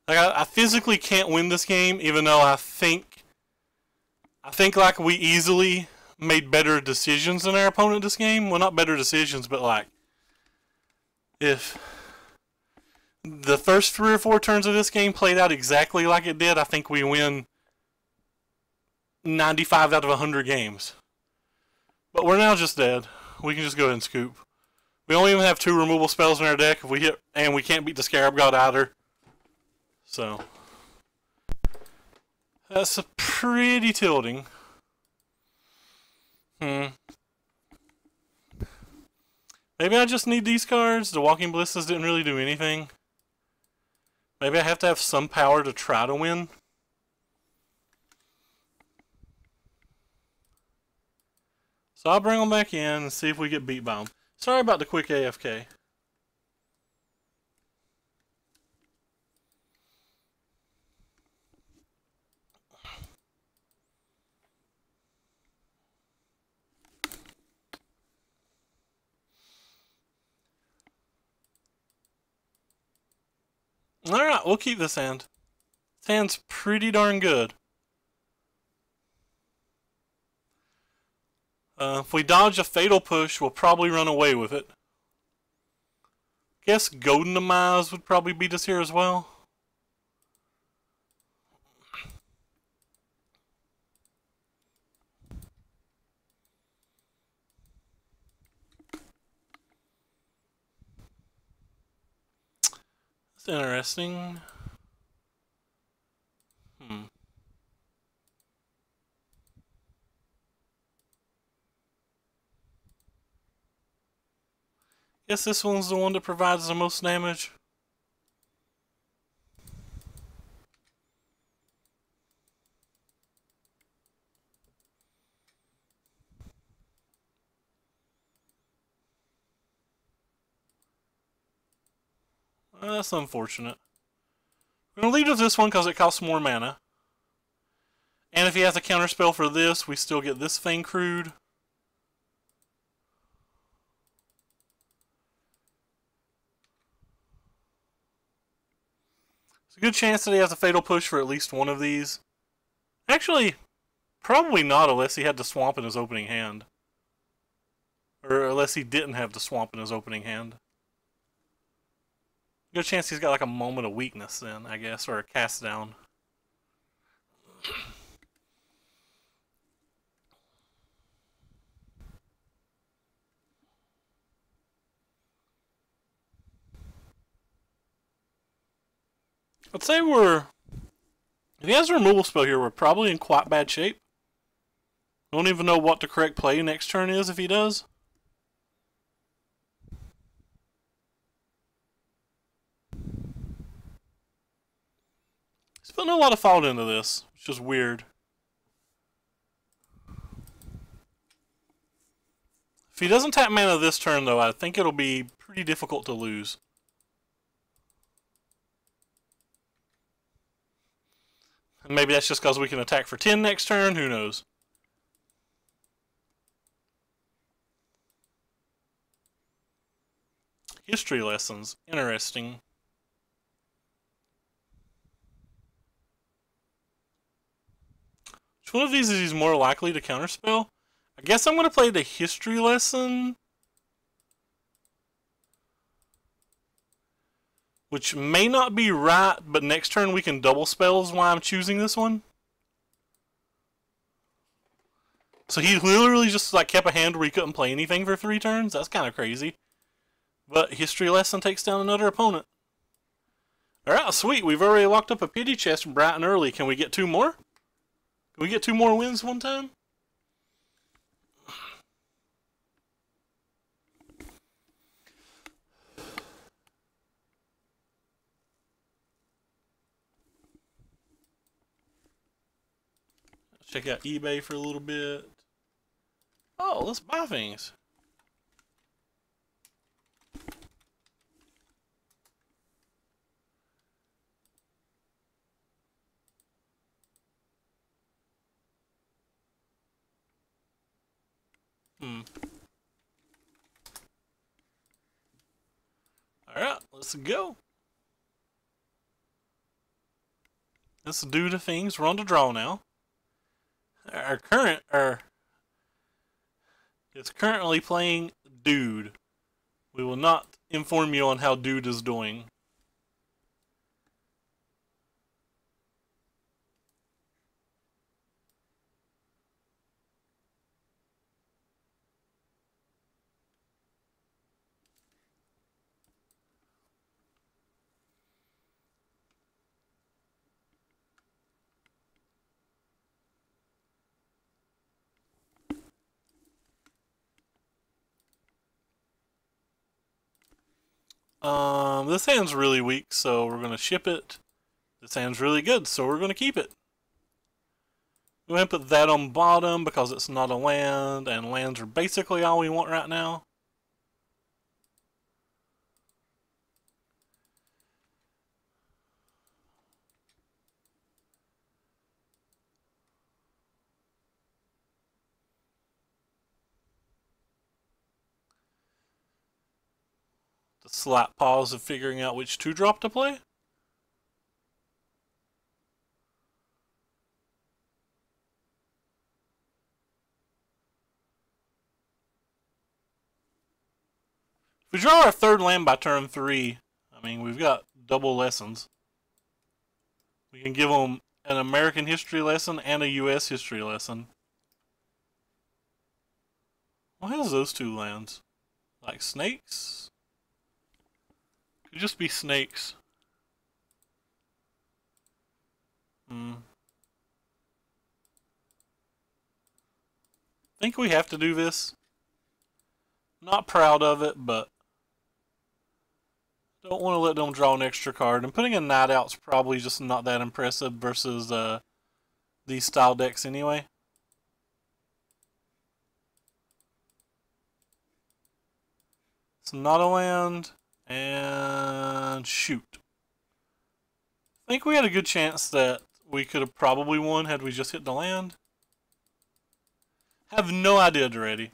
Like, I physically can't win this game, even though I think like we easily made better decisions than our opponent this game. Well, not better decisions, but like if the first 3 or 4 turns of this game played out exactly like it did, I think we win 95 out of 100 games. But we're now just dead. We can just go ahead and scoop. We only even have 2 removal spells in our deck if we hit, and we can't beat the Scarab God either. So that's a pretty tilting. Maybe I just need these cards. The Walking Ballistas didn't really do anything. Maybe I have to have some power to try to win. So I'll bring them back in and see if we get beat by them. Sorry about the quick AFK. Alright, we'll keep this hand. This hand's pretty darn good. If we dodge a Fatal Push, we'll probably run away with it. Guess Golden Demise would probably beat us here as well. That's interesting. Guess this one's the one that provides the most damage. That's unfortunate. We're going to lead with this one because it costs more mana. And if he has a counterspell for this, we still get this thing crude. There's a good chance that he has a Fatal Push for at least one of these. Actually, probably not unless he had the Swamp in his opening hand. Or unless he didn't have the Swamp in his opening hand. Good chance he's got like a Moment of Weakness then, I guess, or a Cast Down. I'd say if he has a removal spell here, we're probably in quite bad shape. I don't even know what the correct play next turn is if he does. He's putting a lot of thought into this, which is weird. If he doesn't tap mana this turn, though, I think it'll be pretty difficult to lose. And maybe that's just because we can attack for 10 next turn, who knows. History lessons, interesting. Which one of these is he more likely to counterspell? I guess I'm going to play the history lesson. Which may not be right, but next turn we can double spell is why I'm choosing this one. So he literally just like kept a hand where he couldn't play anything for 3 turns? That's kind of crazy. But history lesson takes down another opponent. Alright, sweet. We've already locked up a pity chest bright and early. Can we get 2 more? Can we get 2 more wins one time? Check out eBay for a little bit. Oh, let's buy things. Let's go. Let's do the things. We're on the draw now. It's currently playing Dude. We will not inform you on how Dude is doing. This hand's really weak, so we're gonna ship it. This hand's really good, so we're gonna keep it. We're gonna put that on bottom because it's not a land, and lands are basically all we want right now. The slight pause of figuring out which 2-drop to play. If we draw our third land by turn 3, I mean, we've got double lessons. We can give them an American history lesson and a U.S. history lesson. What has those 2 lands? Like snakes? Could just be snakes. Think we have to do this. Not proud of it, but don't want to let them draw an extra card. And putting a knight out's probably just not that impressive versus these style decks anyway. It's not a land, and shoot. I think we had a good chance that we could have probably won had we just hit the land. Have no idea already.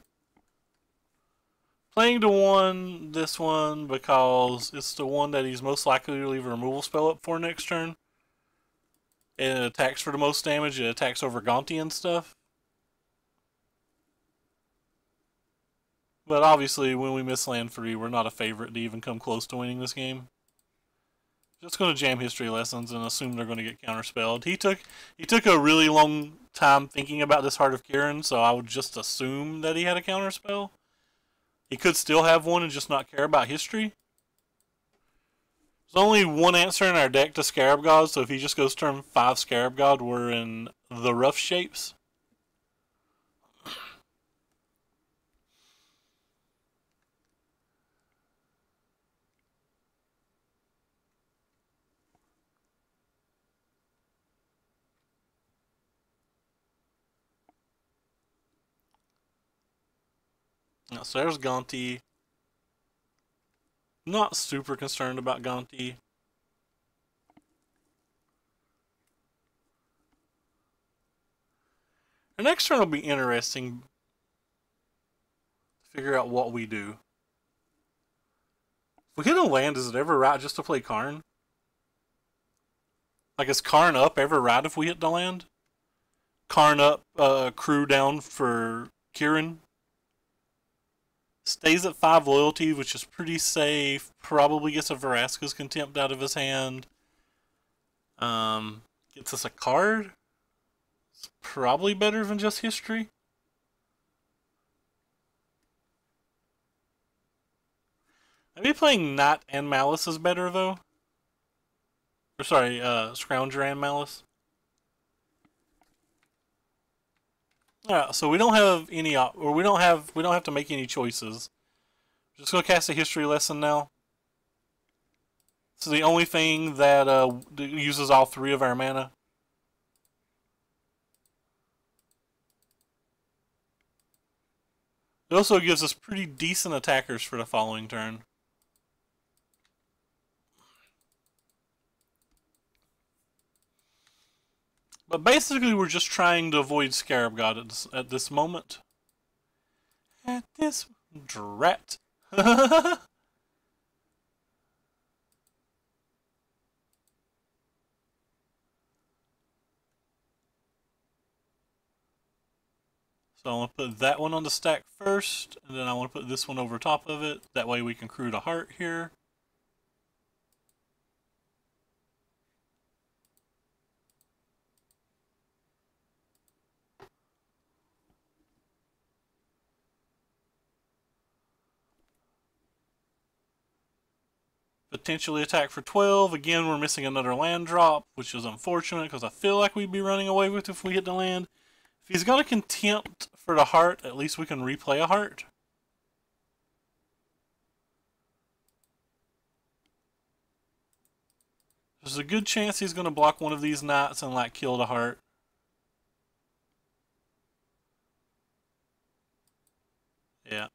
Playing to one, this one, because it's the one that he's most likely to leave a removal spell up for next turn. And it attacks for the most damage, it attacks over Gonti and stuff. But obviously, when we miss land 3, we're not a favorite to even come close to winning this game. Just going to jam history lessons and assume they're going to get counterspelled. He took a really long time thinking about this Heart of Kiran, so I would just assume that he had a counterspell. He could still have one and just not care about history. There's only one answer in our deck to Scarab God, so if he just goes turn 5 Scarab God, we're in the rough shapes. So there's Gonti. Not super concerned about Gonti. Our next turn will be interesting to figure out what we do. If we hit a land, is it ever right just to play Karn? Like, is Karn up ever right if we hit the land? Karn up, crew down for Kiran. Stays at 5 loyalty, which is pretty safe. Probably gets a Vraska's Contempt out of his hand. Gets us a card. It's probably better than just history. Maybe playing Knight and Malice is better, though. Or sorry, Scrounger and Malice. Alright, so we don't have any, we don't have to make any choices. Just gonna cast a history lesson now. This is the only thing that uses all 3 of our mana. It also gives us pretty decent attackers for the following turn. But basically, we're just trying to avoid Scarab God at this moment. At this drat. So I want to put that one on the stack first, and then I want to put this one over top of it. That way we can crew a heart here. Potentially attack for 12. Again, we're missing another land drop, which is unfortunate because I feel like we'd be running away with it if we hit the land. If he's got a contempt for the heart, at least we can replay a heart. There's a good chance he's going to block one of these knights and like kill the heart. Yeah.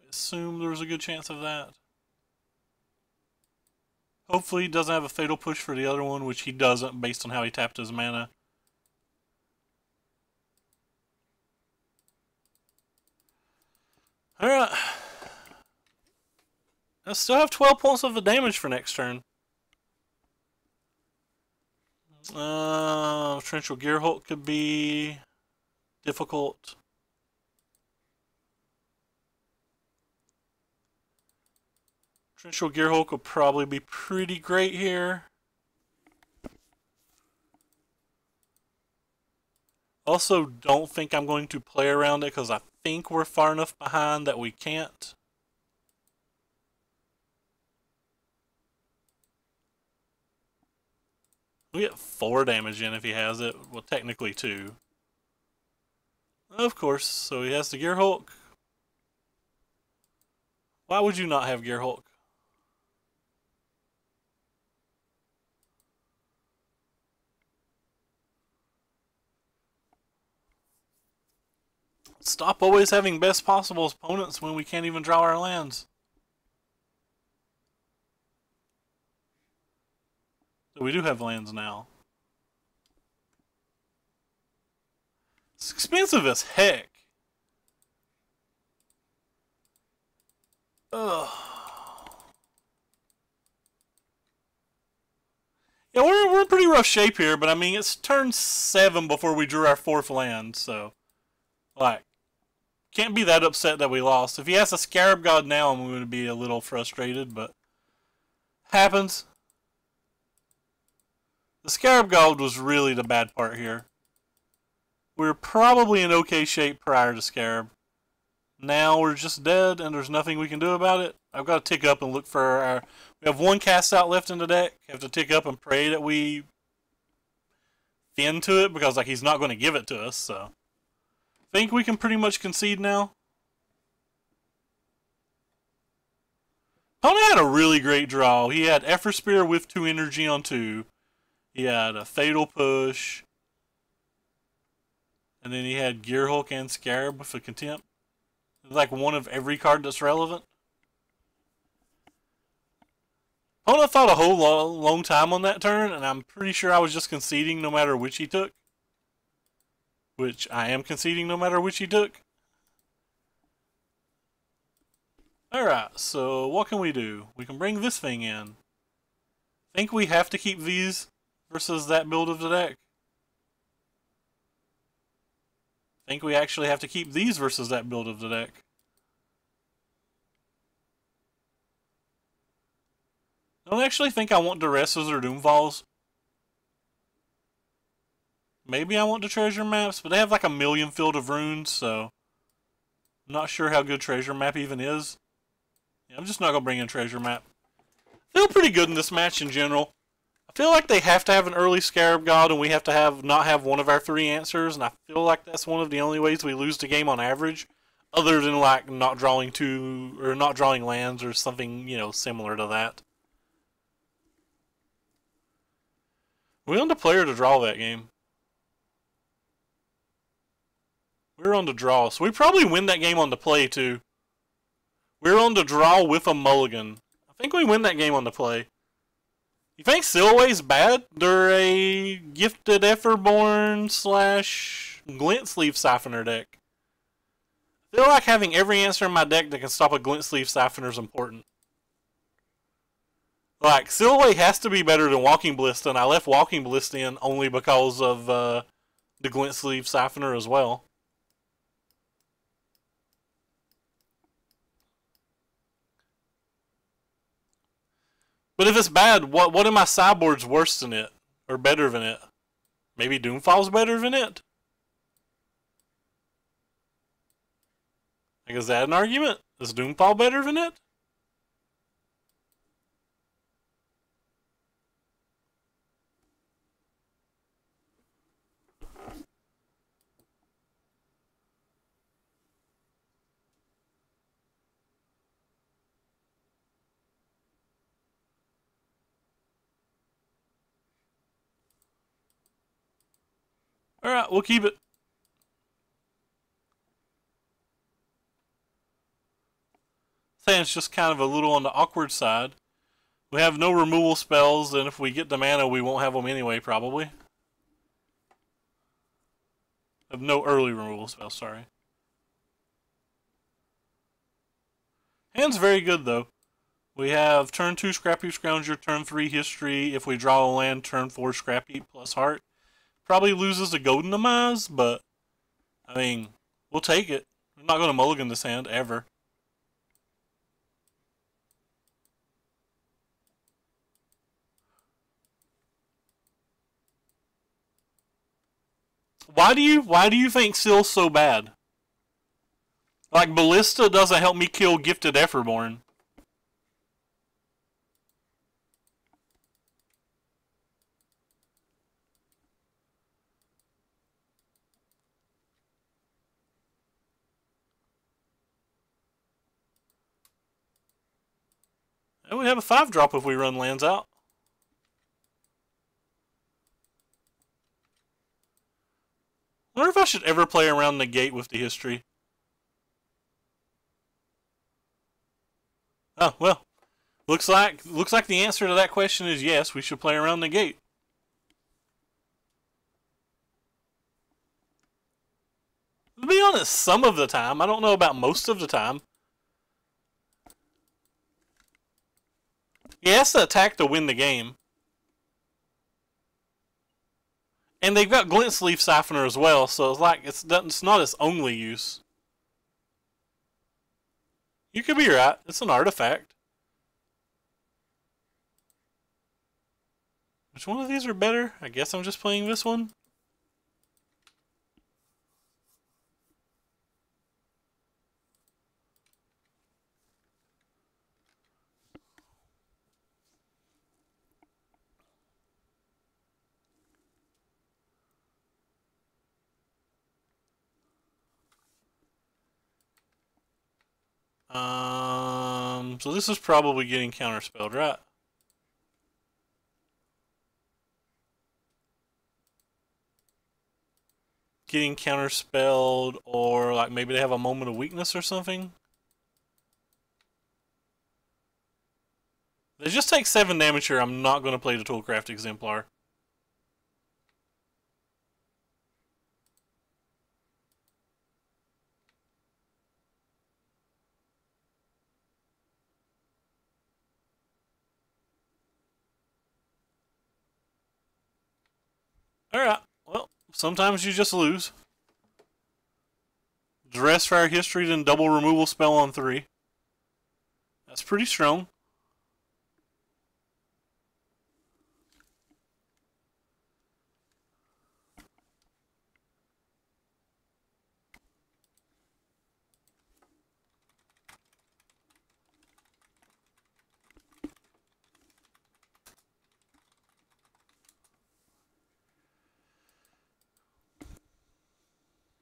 I assume there was a good chance of that. Hopefully he doesn't have a fatal push for the other one, which he doesn't based on how he tapped his mana. Alright. I still have 12 points of the damage for next turn. Torrential Gearhulk could be difficult. Torrential Gearhulk will probably be pretty great here. Also, don't think I'm going to play around it because I think we're far enough behind that we can't. We get 4 damage in if he has it. Well, technically 2. Of course, so he has the Gearhulk. Why would you not have Gearhulk? Stop always having best possible opponents when we can't even draw our lands. So we do have lands now. It's expensive as heck. Ugh. Yeah, we're in pretty rough shape here, but I mean, it's turn 7 before we drew our 4th land, so... Like, can't be that upset that we lost. If he has a Scarab God now, I'm going to be a little frustrated, but... Happens. The Scarab God was really the bad part here. We were probably in okay shape prior to Scarab. Now we're just dead, and there's nothing we can do about it. I've got to tick up and look for our... We have 1 cast out left in the deck. I have to tick up and pray that we fin to it, because like he's not going to give it to us, so... Think we can pretty much concede now. Pony had a really great draw. He had Effort Spear with 2 energy on 2. He had a Fatal Push. And then he had Gearhulk and Scarab with a Contempt. Like one of every card that's relevant. Pona thought a whole long time on that turn, and I'm pretty sure I was just conceding no matter which he took. Which I am conceding no matter which he took. Alright, so what can we do? We can bring this thing in. Think we have to keep these versus that build of the deck. Think we actually have to keep these versus that build of the deck. I don't actually think I want Duresses or Doomfalls. Maybe I want the treasure maps, but they have like a million Field of Runes, so I'm not sure how good treasure map even is. Yeah, I'm just not going to bring in treasure map. I feel pretty good in this match in general. I feel like they have to have an early Scarab God, and we have to not have one of our 3 answers, and I feel like that's one of the only ways we lose the game on average, other than like not drawing lands or something, you know, similar to that. We on the player to draw that game. We're on the draw, so we probably win that game on the play too. We're on the draw with a mulligan. I think we win that game on the play. You think Silway's bad? They're a gifted Everborn / Glint Sleeve Siphoner deck. I feel like having every answer in my deck that can stop a Glint Sleeve Siphoner is important. Like, Silway has to be better than Walking Ballista, and I left Walking Ballista in only because of the Glint Sleeve Siphoner as well. But if it's bad, what in my sideboard's worse than it? Or better than it? Maybe Doomfall's better than it? Like, is that an argument? Is Doomfall better than it? Alright, we'll keep it. Saying it's just kind of a little on the awkward side. We have no removal spells, and if we get the mana, we won't have them anyway, probably. Have no early removal spells, sorry. Hand's very good, though. We have turn 2 Scrapheap Scrounger, turn 3 History. If we draw a land, turn 4 Scrapheap plus Heart. Probably loses the Golden Demise, but, I mean, we'll take it. I'm not going to mulligan this hand, ever. Why do you think Seal's so bad? Like, Ballista doesn't help me kill Gifted Everborn. And we have a 5-drop if we run lands out. I wonder if I should ever play around Negate with the History. Oh, well. Looks like the answer to that question is yes, we should play around Negate. To be honest, some of the time. I don't know about most of the time. He has to attack to win the game. And they've got Glint Sleeve Siphoner as well, so it's like it's not its only use. You could be right. It's an artifact. Which one of these are better? I guess I'm just playing this one. So this is probably getting counterspelled, right? Getting counterspelled, or like maybe they have a moment of weakness or something. They just take 7 damage here. I'm not going to play the Toolcraft Exemplar. Alright, well, sometimes you just lose. Duress Fire History, then double removal spell on 3. That's pretty strong.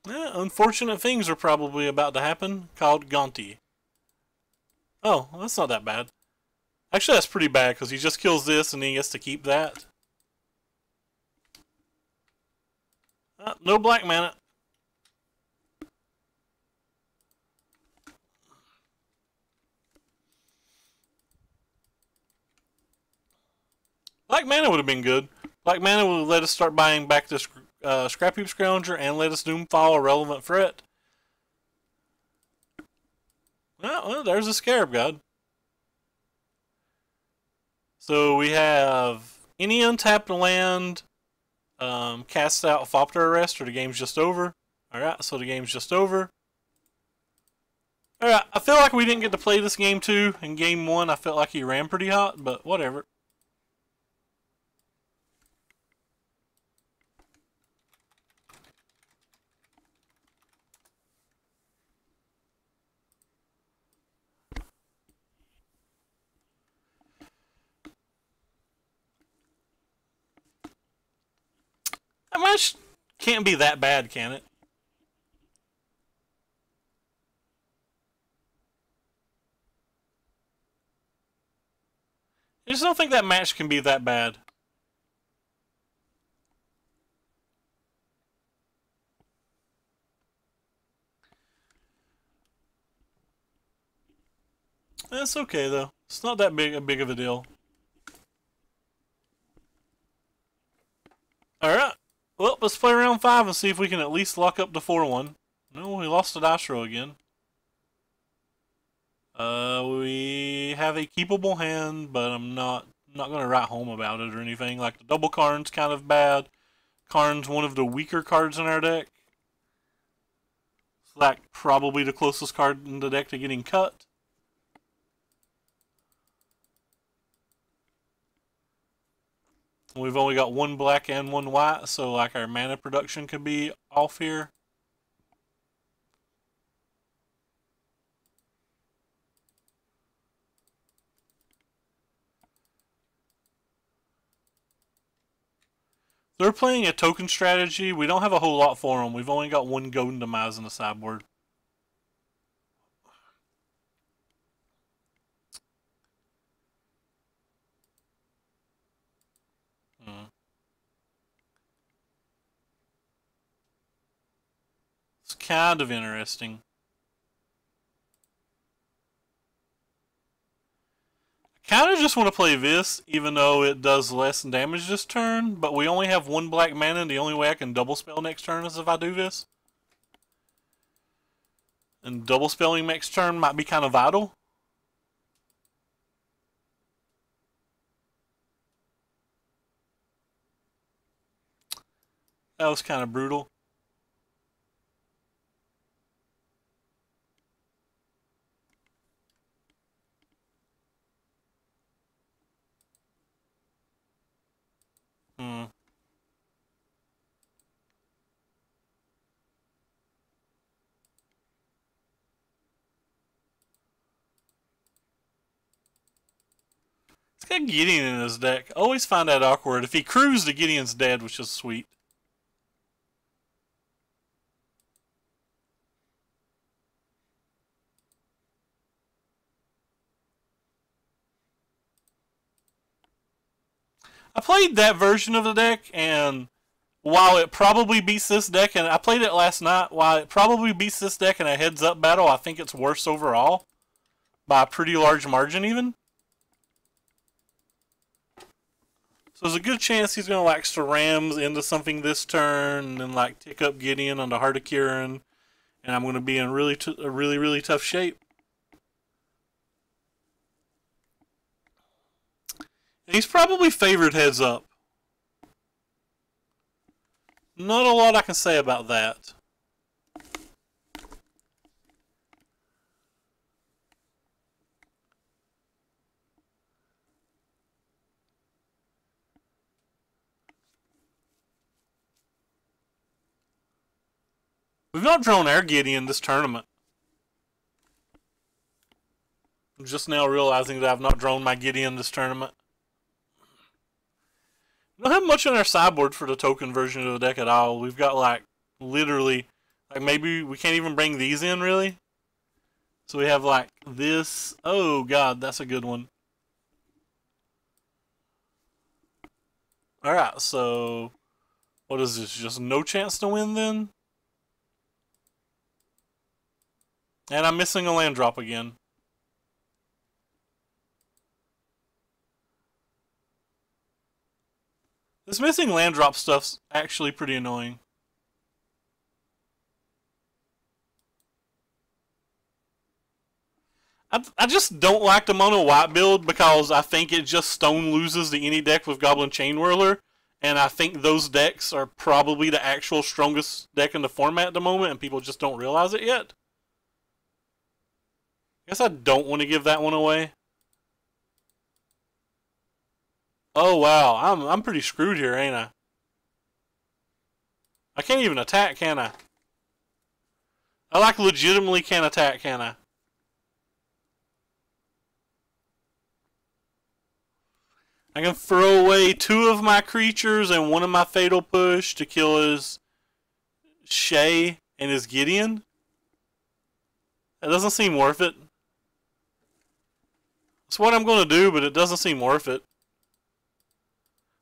Yeah, unfortunate things are probably about to happen, called Gonti. Oh, well, that's not that bad. Actually, that's pretty bad, because he just kills this and then he gets to keep that. No black mana. Black mana would have been good. Black mana would let us start buying back this Scrapheap Scrounger and let us Doomfall a relevant threat. Well, there's a Scarab God. So we have any untapped land, cast out Thopter Arrest, or the game's just over. Alright, so the game's just over. Alright, I feel like we didn't get to play this game 2. In game 1, I felt like he ran pretty hot, but whatever. That match can't be that bad, can it? I just don't think that match can be that bad. That's okay though. It's not that big of a deal. Alright. Well, let's play round 5 and see if we can at least lock up the 4-1. No, we lost the dice roll again. We have a keepable hand, but I'm not going to write home about it or anything. Like, the double Karn's kind of bad. Karn's one of the weaker cards in our deck. It's like probably the closest card in the deck to getting cut. We've only got 1 black and 1 white, so like our mana production could be off here. They're playing a token strategy. We don't have a whole lot for them. We've only got 1 Golden Demise in the sideboard. It's kind of interesting. I kind of just want to play this, even though it does less damage this turn, but we only have 1 black mana, and the only way I can double spell next turn is if I do this. And double spelling next turn might be kind of vital. That was kind of brutal. He's got Gideon in his deck. I always find that awkward. If he crews, the Gideon's dead, which is sweet. I played that version of the deck, and while it probably beats this deck, and I played it last night, while it probably beats this deck in a heads-up battle, I think it's worse overall. By a pretty large margin, even. So there's a good chance he's going to, like, Rams into something this turn, and then, like, tick up Gideon on the Heart of Kieran, and I'm going to be in a really tough shape. He's probably favored heads up. Not a lot I can say about that. We've not drawn our Gideon this tournament. I'm just now realizing that I've not drawn my Gideon this tournament. We don't have much on our sideboard for the token version of the deck at all. We've got, like, literally, like, maybe we can't even bring these in, really. So we have, like, this. Oh, God, that's a good one. Alright, so what is this? Just no chance to win, then? And I'm missing a land drop again. This missing land drop stuff's actually pretty annoying. I just don't like the mono white build because I think it just stone loses to any deck with Goblin Chain Whirler, and I think those decks are probably the actual strongest deck in the format at the moment, and people just don't realize it yet. Guess I don't want to give that one away. Oh wow, I'm pretty screwed here, ain't I? I can't even attack, can I? I like legitimately can't attack, can I? I can throw away 2 of my creatures and 1 of my fatal push to kill his Shay and his Gideon. That doesn't seem worth it. It's what I'm going to do, but it doesn't seem worth it.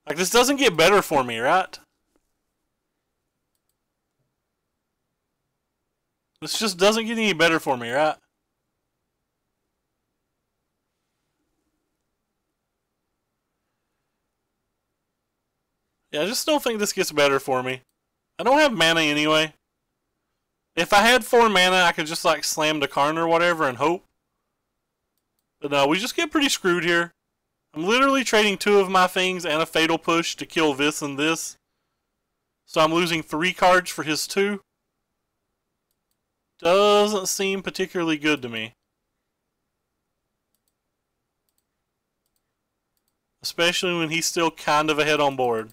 Like, this doesn't get better for me, right? This just doesn't get any better for me, right? Yeah, I just don't think this gets better for me. I don't have mana anyway. If I had 4 mana, I could just like slam the Karn or whatever and hope. But no, we just get pretty screwed here. I'm literally trading 2 of my things and a fatal push to kill this and this. So I'm losing 3 cards for his 2. Doesn't seem particularly good to me. Especially when he's still kind of ahead on board.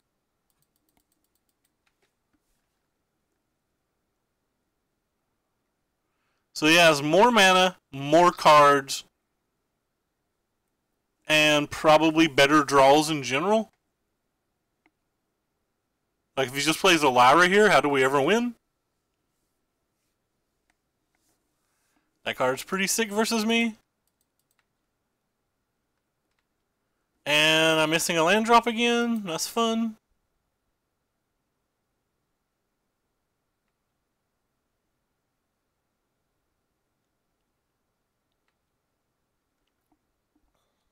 So he has more mana, more cards, and probably better draws in general. Like if he just plays a Lyra here, how do we ever win? That card's pretty sick versus me. And I'm missing a land drop again. That's fun.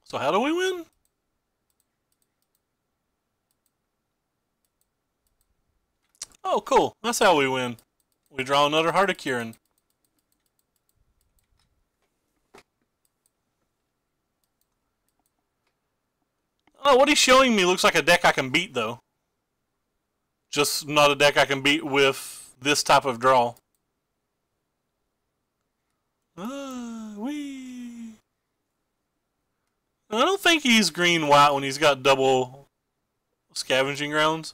So how do we win? Oh, cool. That's how we win. We draw another Heart of Kieran. Oh, what he's showing me looks like a deck I can beat, though. Just not a deck I can beat with this type of draw. Wee. I don't think he's green-white when he's got double scavenging grounds.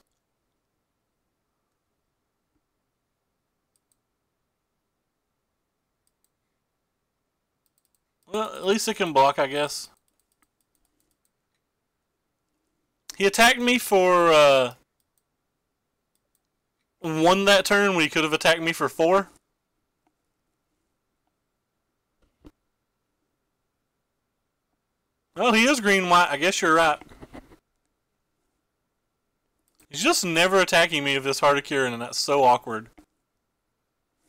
Well, at least it can block, I guess. He attacked me for 1 that turn when he could have attacked me for 4. Well, he is green-white. I guess you're right. He's just never attacking me with this Heart of Kieran, and that's so awkward.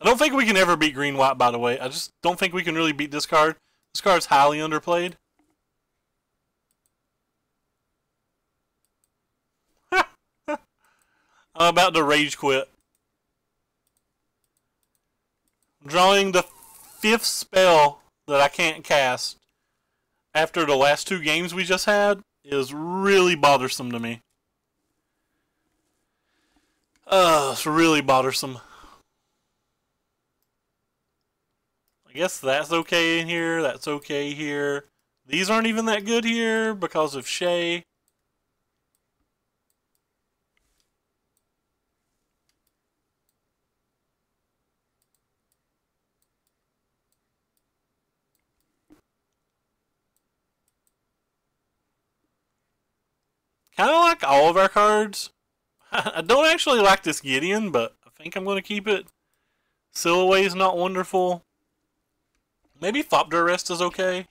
I don't think we can ever beat green-white, by the way. I just don't think we can really beat this card. This card's highly underplayed. I'm about to rage quit. Drawing the 5th spell that I can't cast after the last 2 games we just had is really bothersome to me. It's really bothersome. I guess that's okay in here. That's okay here. These aren't even that good here because of Shay. Kind of like all of our cards. I don't actually like this Gideon, but I think I'm going to keep it. Silhouette is not wonderful. Maybe Thopter Arrest is okay.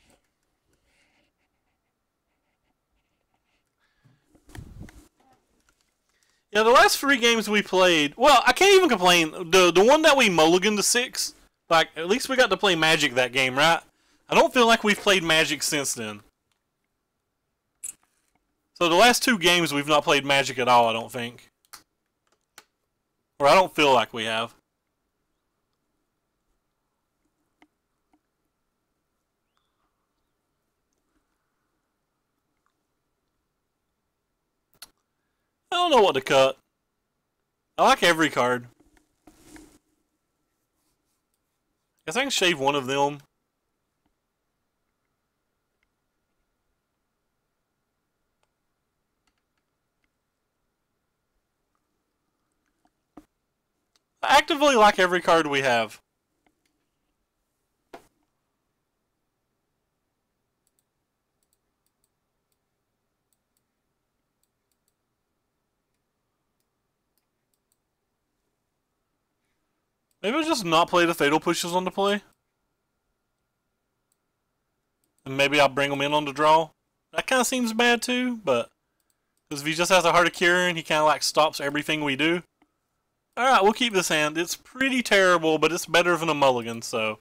Yeah, the last 3 games we played, well, I can't even complain. The one that we mulliganed to 6, like, at least we got to play Magic that game, right? I don't feel like we've played Magic since then. So the last 2 games we've not played Magic at all, I don't think. Or I don't feel like we have. I don't know what to cut. I like every card. Guess I can shave one of them. actively like every card we have. Maybe I'll just not play the Fatal Pushes on the play. And maybe I'll bring them in on the draw. That kind of seems bad too, but... Because if he just has a Heart of Kieran, he kind of like stops everything we do. Alright, we'll keep this hand. It's pretty terrible, but it's better than a mulligan, so...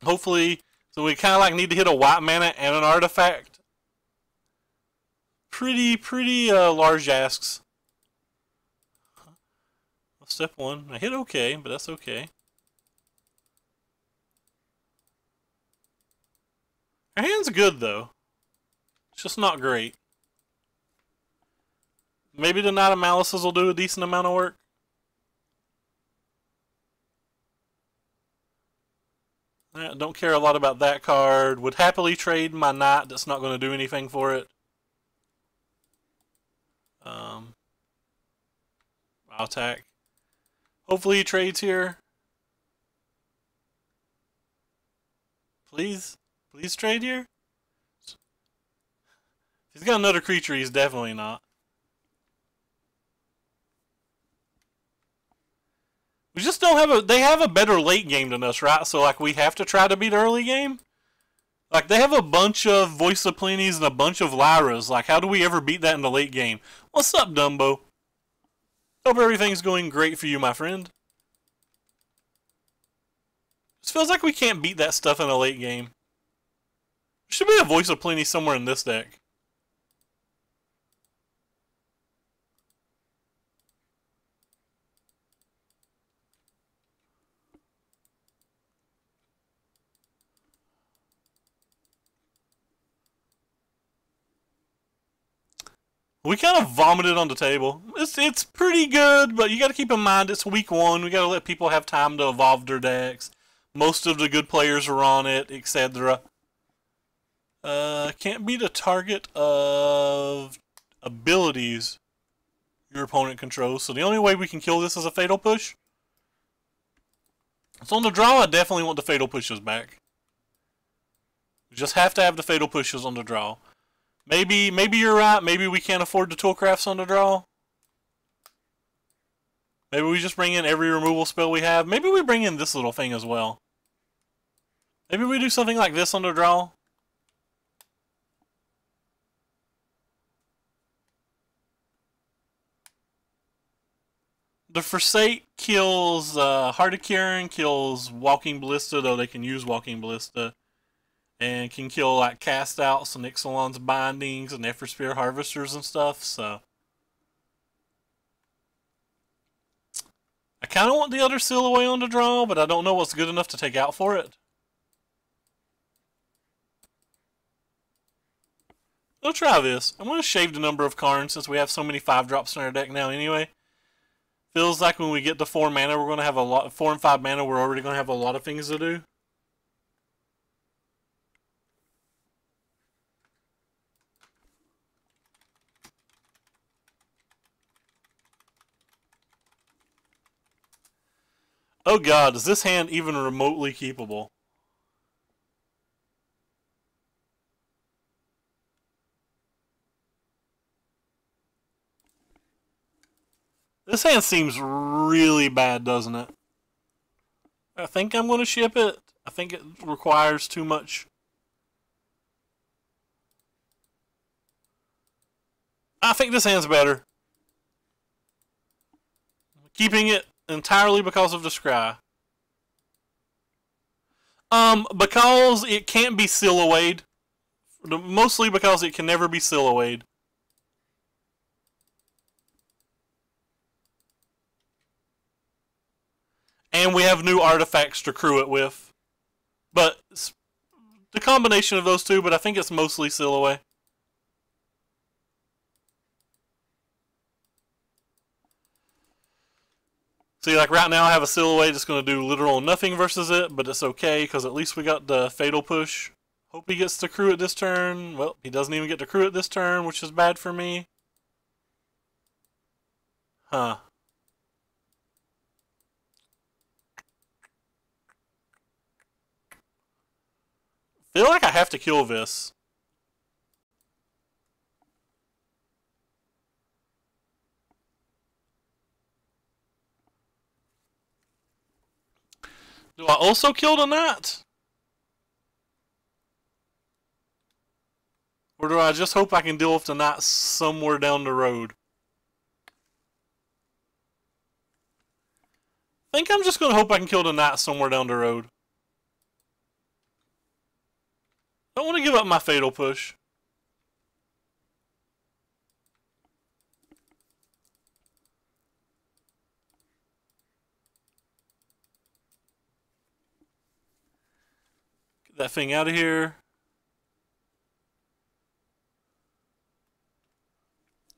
Hopefully... So we kind of like need to hit a white mana and an artifact. Pretty large asks. Step 1. I hit okay, but that's okay. Our hand's good, though. It's just not great. Maybe the Knight of Malices will do a decent amount of work. I don't care a lot about that card. Would happily trade my Knight that's not going to do anything for it. I'll attack. Hopefully he trades here. Please? Please trade here? If he's got another creature, he's definitely not. We just don't have a... They have a better late game than us, right? So, like, we have to try to beat early game? Like, they have a bunch of Voice of Plenties and a bunch of Lyras. Like, how do we ever beat that in the late game? What's up, Dumbo? Hope everything's going great for you, my friend. It feels like we can't beat that stuff in a late game. There should be a Voice of Plenty somewhere in this deck. We kind of vomited on the table. It's pretty good, but you got to keep in mind it's week 1. We got to let people have time to evolve their decks. Most of the good players are on it, etc. Can't be the target of abilities your opponent controls. So the only way we can kill this is a Fatal Push. So on the draw, I definitely want the Fatal Pushes back. We just have to have the Fatal Pushes on the draw. Maybe you're right. Maybe we can't afford the Toolcrafts on the draw. Maybe we just bring in every removal spell we have. Maybe we bring in this little thing as well. Maybe we do something like this on the draw. The Forsake kills Heart of Kieran, kills Walking Ballista, though they can use Walking Ballista. And can kill like Cast Outs and Ixalan's Bindings and Spear Harvesters and stuff, so. I kind of want the other Seal Away on the draw, but I don't know what's good enough to take out for it. We'll try this. I'm going to shave the number of Karns since we have so many 5-drops in our deck now anyway. Feels like when we get to 4 mana, we're going to have a lot. 4 and 5 mana, we're already going to have a lot of things to do. Oh god, is this hand even remotely keepable? This hand seems really bad, doesn't it? I think I'm going to ship it. I think it requires too much. I think this hand's better. Keeping it entirely because of the scry. Because it can't be Seal Awayed. Mostly because it can never be Seal Awayed. And we have new artifacts to crew it with. But the combination of those two, but I think it's mostly Seal Away. See, like right now I have a Seal Away that's going to do literal nothing versus it, but it's okay because at least we got the Fatal Push. Hope he gets to crew it this turn. Well, he doesn't even get to crew it this turn, which is bad for me. Huh. Feel like I have to kill this. Do I also kill the knight? Or do I just hope I can deal with the knight somewhere down the road? I think I'm just going to hope I can kill the knight somewhere down the road. Don't want to give up my fatal push. Get that thing out of here.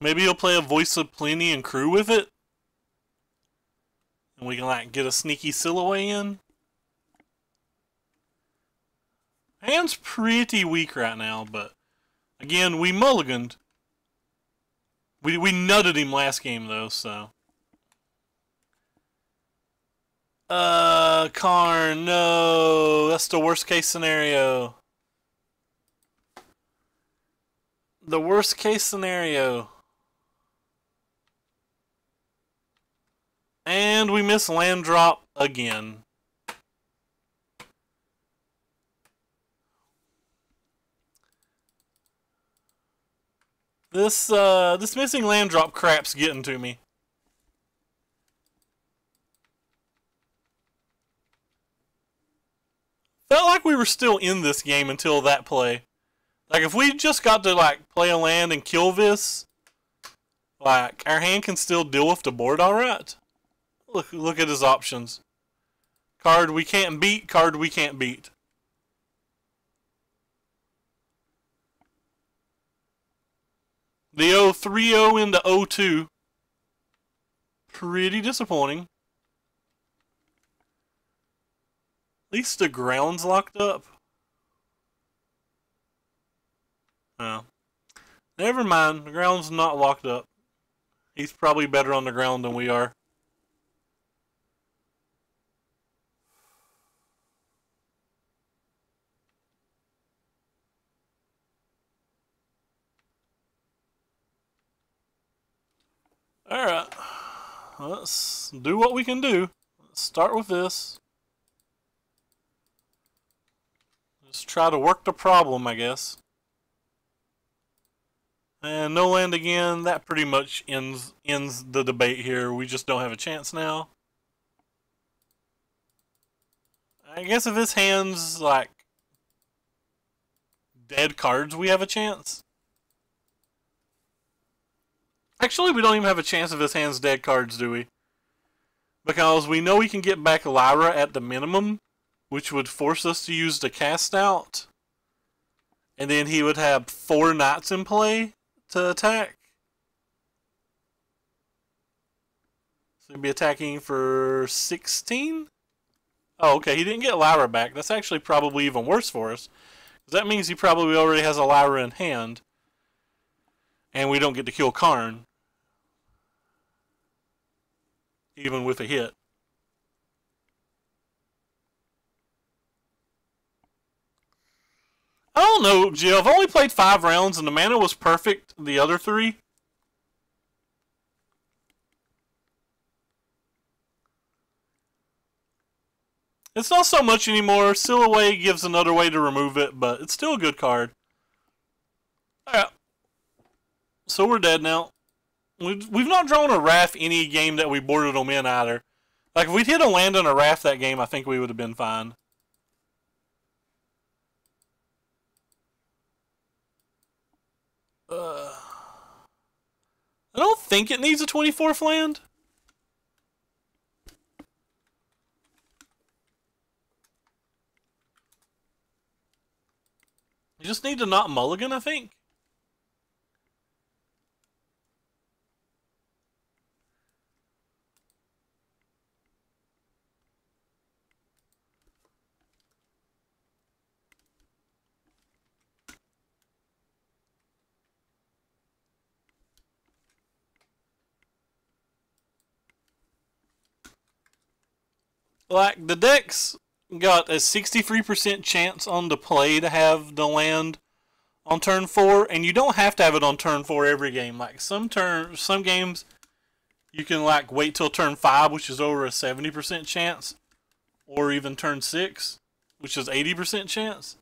Maybe he'll play a Voice of Plenty and Crew with it. And we can like get a sneaky silhouette in. Hand's pretty weak right now, but again, we mulliganed. We nutted him last game though, so. Karn, no, that's the worst case scenario. The worst case scenario. And we miss land drop again. This missing land drop crap's getting to me. Felt like we were still in this game until that play. Like if we just got to like play a land and kill this, like our hand can still deal with the board alright. Look at his options. Card we can't beat, card we can't beat. The 0-3-0 into 0-2. Pretty disappointing. At least the ground's locked up. Oh. Never mind, the ground's not locked up. He's probably better on the ground than we are. Alright. Let's do what we can do. Let's start with this. Just try to work the problem, I guess. And no land again. That pretty much ends the debate here. We just don't have a chance now. I guess if his hand's like dead cards, we have a chance. Actually, we don't even have a chance if his hand's dead cards, do we? Because we know we can get back Lyra at the minimum, which would force us to use the cast out. And then he would have 4 knights in play to attack. So he'd be attacking for 16? Oh, okay, he didn't get Lyra back. That's actually probably even worse for us. Because that means he probably already has a Lyra in hand. And we don't get to kill Karn. Even with a hit. I don't know, Jill. I've only played 5 rounds and the mana was perfect the other 3. It's not so much anymore. Silhouette gives another way to remove it, but it's still a good card. Alright. So we're dead now. We've not drawn a Wrath any game that we boarded them in either. Like, if we'd hit a land and a Wrath that game, I think we would have been fine. I don't think it needs a 24th land. You just need to not mulligan, I think. Like, the deck's got a 63% chance on the play to have the land on turn 4, and you don't have to have it on turn 4 every game. Like, some games, you can, like, wait till turn 5, which is over a 70% chance, or even turn 6, which is 80% chance.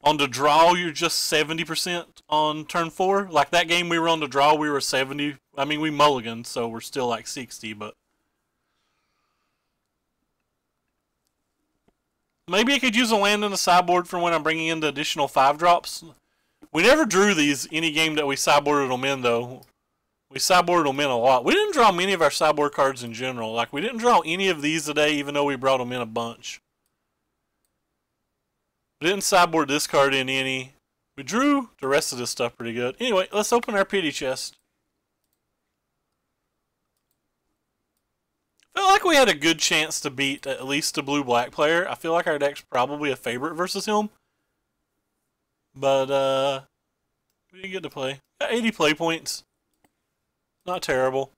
On the draw, you're just 70% on turn 4. Like, that game we were on the draw, we were 70. I mean, we mulliganed, so we're still, like, 60, but maybe I could use a land in the sideboard for when I'm bringing in the additional 5-drops. We never drew these any game that we sideboarded them in, though. We sideboarded them in a lot. We didn't draw many of our sideboard cards in general. Like, we didn't draw any of these today, even though we brought them in a bunch. We didn't sideboard this card in any. We drew the rest of this stuff pretty good. Anyway, let's open our pity chest. I feel like we had a good chance to beat at least the blue-black player. I feel like our deck's probably a favorite versus him. But, we didn't get to play. Got 80 play points. Not terrible.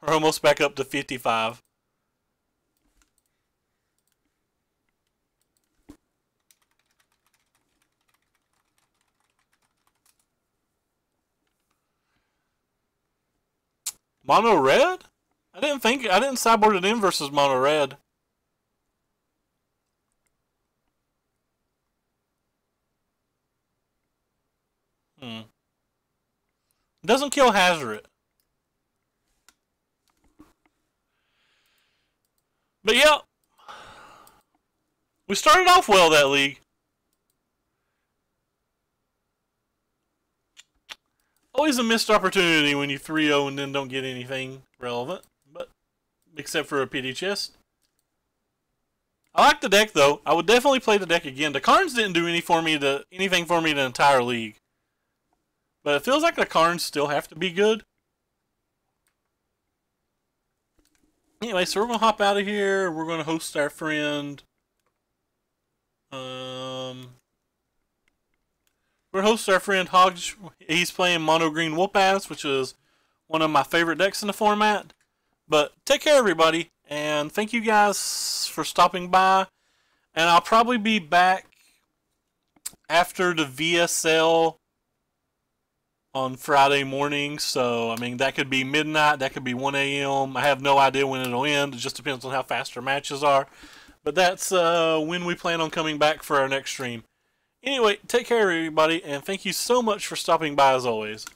We're almost back up to 55. Mono red? I didn't sideboard it in versus mono red. Doesn't kill Hazoret. But yeah, we started off well that league. Always a missed opportunity when you 3-0 and then don't get anything relevant, but except for a pity chest. I like the deck though. I would definitely play the deck again. The Karns didn't do anything for me the entire league, but it feels like the Karns still have to be good. Anyway, so we're gonna hop out of here. We're gonna host our friend. We're host our friend Hodge. He's playing Mono Green Whoop-Ass, which is one of my favorite decks in the format. But take care, everybody, and thank you guys for stopping by. And I'll probably be back after the VSL on Friday morning. So, I mean, that could be midnight, that could be 1 a.m. I have no idea when it'll end. It just depends on how fast our matches are. But that's when we plan on coming back for our next stream. Anyway, take care, everybody, and thank you so much for stopping by as always.